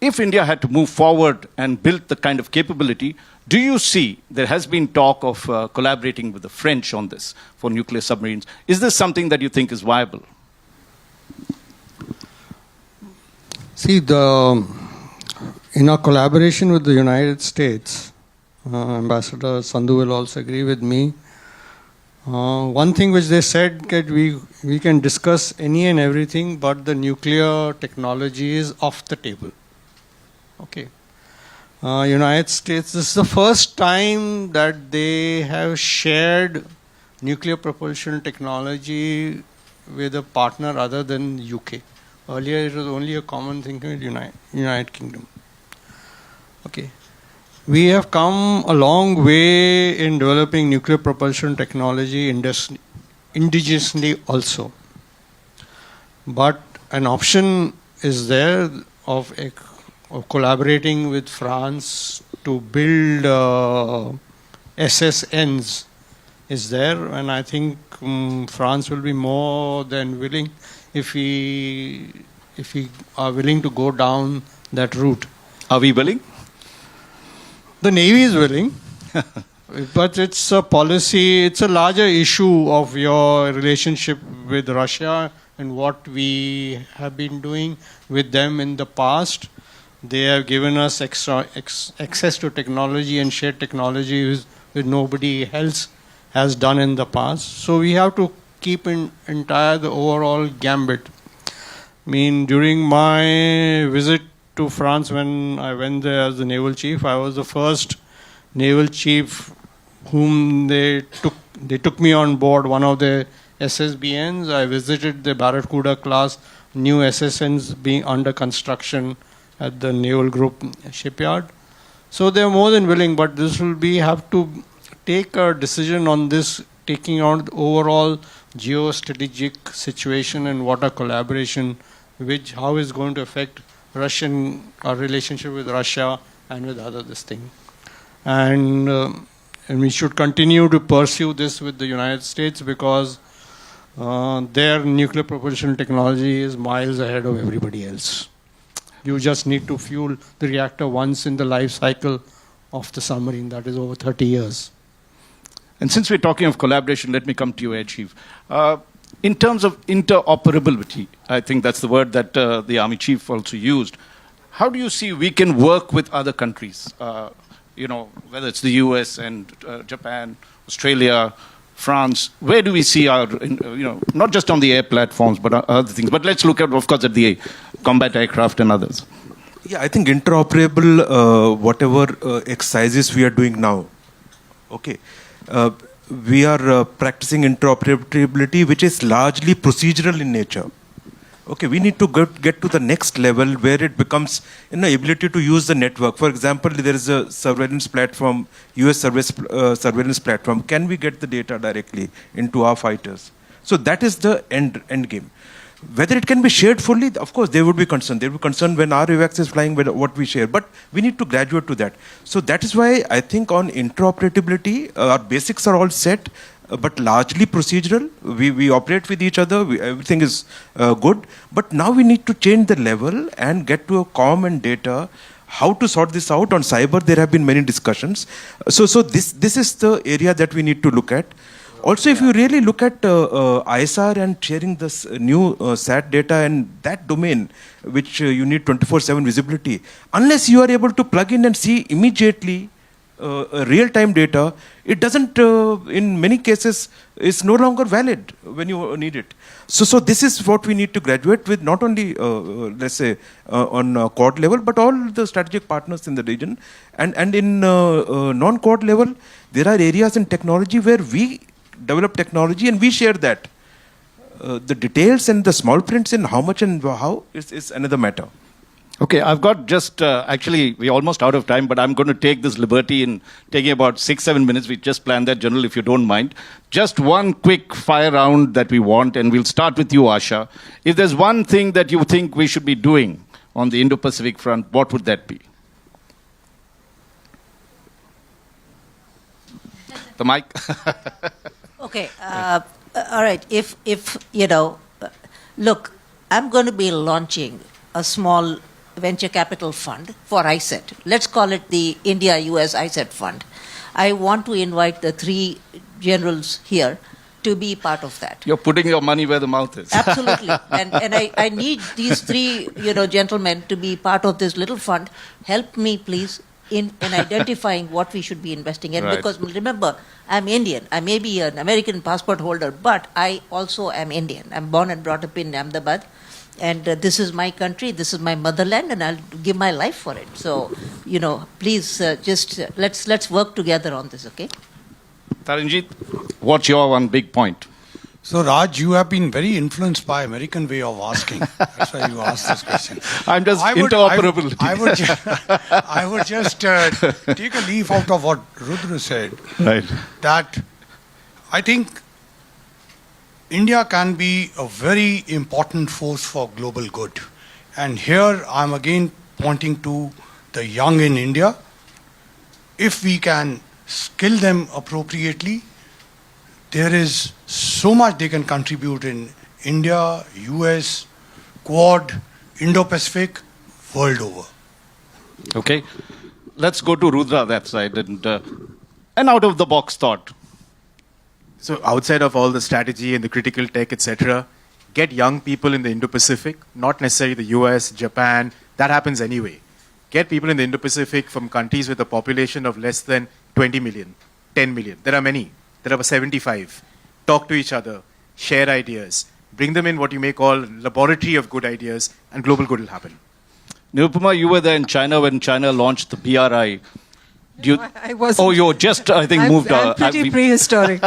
if India had to move forward and build the kind of capability, do you see there has been talk of collaborating with the French on this for nuclear submarines? Is this something that you think is viable? See, in our collaboration with the United States, Ambassador Sandhu will also agree with me. One thing which they said that we can discuss any and everything, but the nuclear technology is off the table. Okay. United States, this is the first time that they have shared nuclear propulsion technology with a partner other than UK. Earlier it was only a common thing with United Kingdom. Okay. We have come a long way in developing nuclear propulsion technology indigenously also. But an option is there of collaborating with France to build SSNs is there, and I think France will be more than willing if we are willing to go down that route. Are we willing? The Navy is willing, but it's a policy, it's a larger issue of your relationship with Russia and what we have been doing with them in the past. They have given us access to technology and shared technology which nobody else has done in the past. So we have to keep the overall gambit. I mean, during my visit to France, when I went there as the naval chief, I was the first naval chief whom they took me on board one of the SSBNs. I visited the Barracuda class, new SSNs being under construction at the Naval Group shipyard. So they are more than willing, but this will be have to take a decision on this, taking out the overall geostrategic situation and water collaboration, which how is going to affect our relationship with Russia and with other this thing. And we should continue to pursue this with the United States because their nuclear propulsion technology is miles ahead of everybody else. You just need to fuel the reactor once in the life cycle of the submarine, that is over 30 years. And since we're talking of collaboration, let me come to you, Air Chief. In terms of interoperability, I think that's the word that the Army Chief also used. How do you see we can work with other countries? Whether it's the US and Japan, Australia, France, where do we see our, not just on the air platforms, but other things. But let's look at, of course, at the combat aircraft and others. Yeah, I think interoperable, whatever exercises we are doing now, okay, we are practicing interoperability, which is largely procedural in nature. Okay, we need to get to the next level where it becomes ability to use the network. For example, there is a surveillance platform, US surveillance platform. Can we get the data directly into our fighters? So that is the end game. Whether it can be shared fully, of course, they would be concerned. They would be concerned when our AVAX is flying with what we share. But we need to graduate to that. So that is why I think on interoperability, our basics are all set, but largely procedural. We operate with each other. Everything is good. But now we need to change the level and get to a comm and data. How to sort this out on cyber? There have been many discussions. So this is the area that we need to look at. Also, if you really look at ISR and sharing this new SAT data and that domain, which you need 24/7 visibility, unless you are able to plug in and see immediately real-time data, it doesn't, in many cases, is no longer valid when you need it. So this is what we need to graduate with, not only, let's say, on Quad level, but all the strategic partners in the region. And in non-Quad level, there are areas in technology where we develop technology and we share that. The details and the small prints in how much and how is another matter. Okay, I've got just, actually, we're almost out of time, but I'm going to take this liberty in taking about 6-7 minutes. We just planned that, General, if you don't mind. Just one quick fire round that we want, and we'll start with you, Asha. If there's one thing that you think we should be doing on the Indo-Pacific front, what would that be? The mic. Okay, all right. If look, I'm going to be launching a small venture capital fund for ISET. Let's call it the India-US ISET fund. I want to invite the 3 generals here to be part of that. You're putting your money where the mouth is. Absolutely. And I need these 3 gentlemen to be part of this little fund. Help me, please, in identifying what we should be investing in. Right. Because remember, I'm Indian. I may be an American passport holder, but I also am Indian. I'm born and brought up in Ahmedabad. And this is my country, this is my motherland, and I'll give my life for it. So, please let's work together on this, okay? Taranjit, what's your one big point? So, Raj, you have been very influenced by American way of asking. That's why you asked this question. I'm just interoperability. I would just take a leaf out of what Rudra said. Right. That I think India can be a very important force for global good. And here I'm again pointing to the young in India. If we can skill them appropriately, there is so much they can contribute in India, US, Quad, Indo-Pacific, world over. Okay. Let's go to Rudra that side and an out-of-the-box thought. So outside of all the strategy and the critical tech, etc., get young people in the Indo-Pacific, not necessarily the US, Japan, that happens anyway. Get people in the Indo-Pacific from countries with a population of less than 20 million, 10 million. There are many. There are 75. Talk to each other, share ideas, bring them in what you may call laboratory of good ideas, and global good will happen. Nirupama, you were there in China when China launched the BRI. I wasn't. Oh, you're just, I think, moved. I'm pretty prehistoric.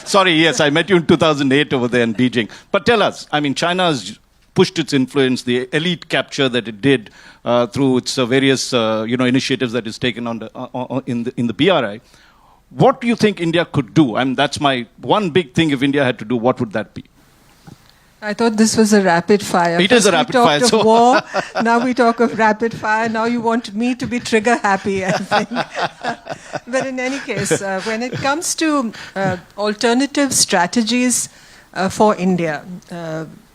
Sorry, yes, I met you in 2008 over there in Beijing. But tell us, I mean, China's pushed its influence, the elite capture that it did through its various initiatives that it's taken on in the BRI. What do you think India could do? I mean, that's my one big thing. If India had to do, what would that be? I thought this was a rapid fire. It is a rapid fire. We talked of war, now we talk of rapid fire. Now you want me to be trigger happy, I think. But in any case, when it comes to alternative strategies for India,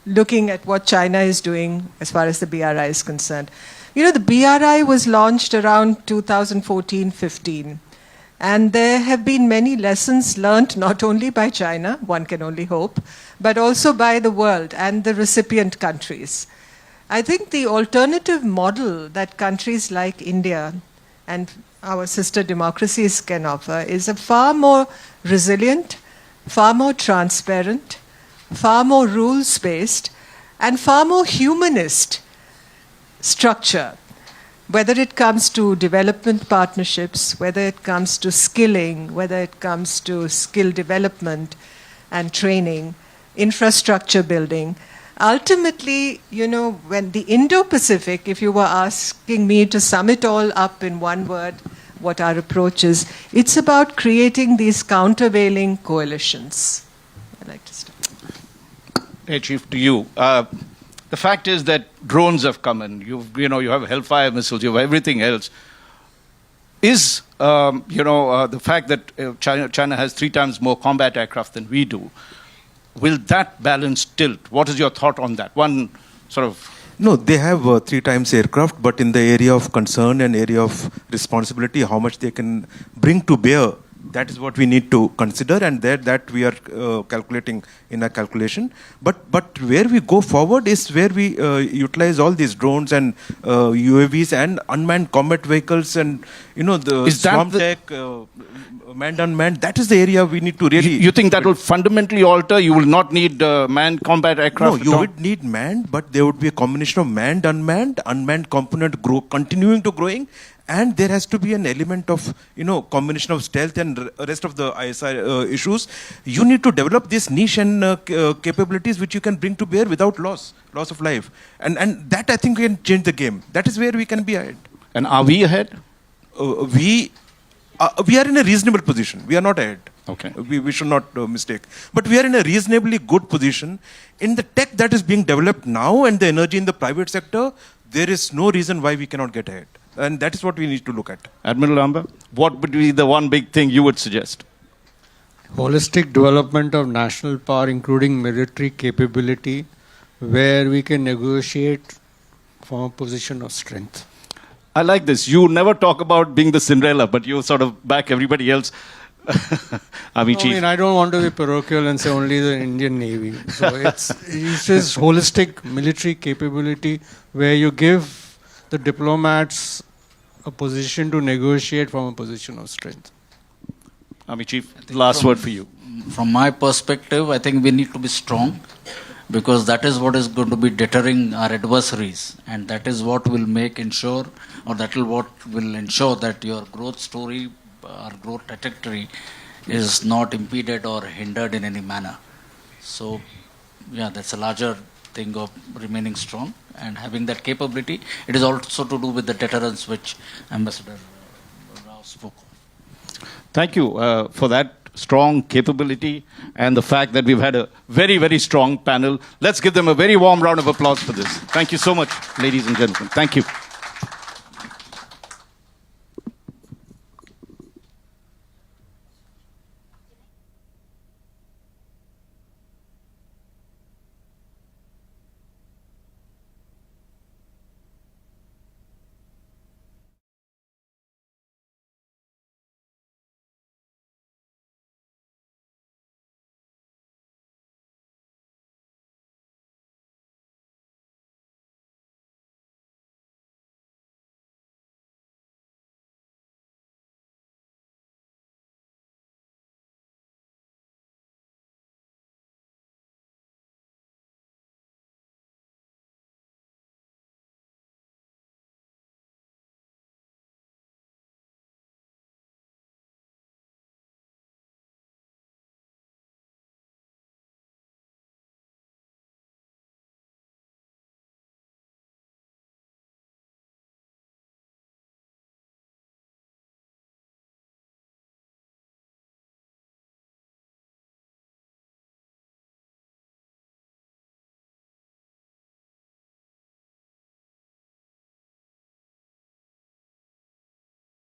looking at what China is doing as far as the BRI is concerned. You know, the BRI was launched around 2014-15. And there have been many lessons learned not only by China, one can only hope, but also by the world and the recipient countries. I think the alternative model that countries like India and our sister democracies can offer is a far more resilient, far more transparent, far more rules-based, and far more humanist structure. Whether it comes to development partnerships, whether it comes to skilling, whether it comes to skill development and training, infrastructure building. Ultimately, you know, when the Indo-Pacific, if you were asking me to sum it all up in one word, what our approach is, it's about creating these countervailing coalitions. I'd like to start. Hey, Chief, to you. The fact is that drones have come in. You have Hellfire missiles. You have everything else. Is the fact that China has 3 times more combat aircraft than we do? Will that balance tilt? What is your thought on that? One sort of. No, they have 3 times aircraft, but in the area of concern and area of responsibility, how much they can bring to bear. That is what we need to consider, and that we are calculating in a calculation. But where we go forward is where we utilize all these drones and UAVs and unmanned combat vehicles and the swarm tech, manned unmanned. That is the area we need to really. You think that will fundamentally alter? You will not need manned combat aircraft. No, you would need manned, but there would be a combination of manned, unmanned component continuing to growing. And there has to be an element of, combination of stealth and rest of the ISR issues. You need to develop this niche and capabilities which you can bring to bear without loss of life. And that, I think, can change the game. That is where we can be ahead. And are we ahead? We are in a reasonable position. We are not ahead. Okay. We should not mistake. But we are in a reasonably good position. In the tech that is being developed now and the energy in the private sector, there is no reason why we cannot get ahead. And that is what we need to look at. Admiral Lanba, what would be the one big thing you would suggest? Holistic development of national power, including military capability, where we can negotiate from a position of strength. I like this. You never talk about being the Cinderella, but you sort of back everybody else. Chief. I don't want to be parochial and say only the Indian Navy. So it's this holistic military capability where you give the diplomats a position to negotiate from a position of strength. Chief, last word for you. From my perspective, I think we need to be strong because that is what is going to be deterring our adversaries, and that is what will ensure that your growth story or growth trajectory is not impeded or hindered in any manner. So, that's a larger thing of remaining strong and having that capability. It is also to do with the deterrence which Ambassador Rao spoke of. Thank you for that strong capability and the fact that we've had a very, very strong panel. Let's give them a very warm round of applause for this. Thank you so much, ladies and gentlemen. Thank you.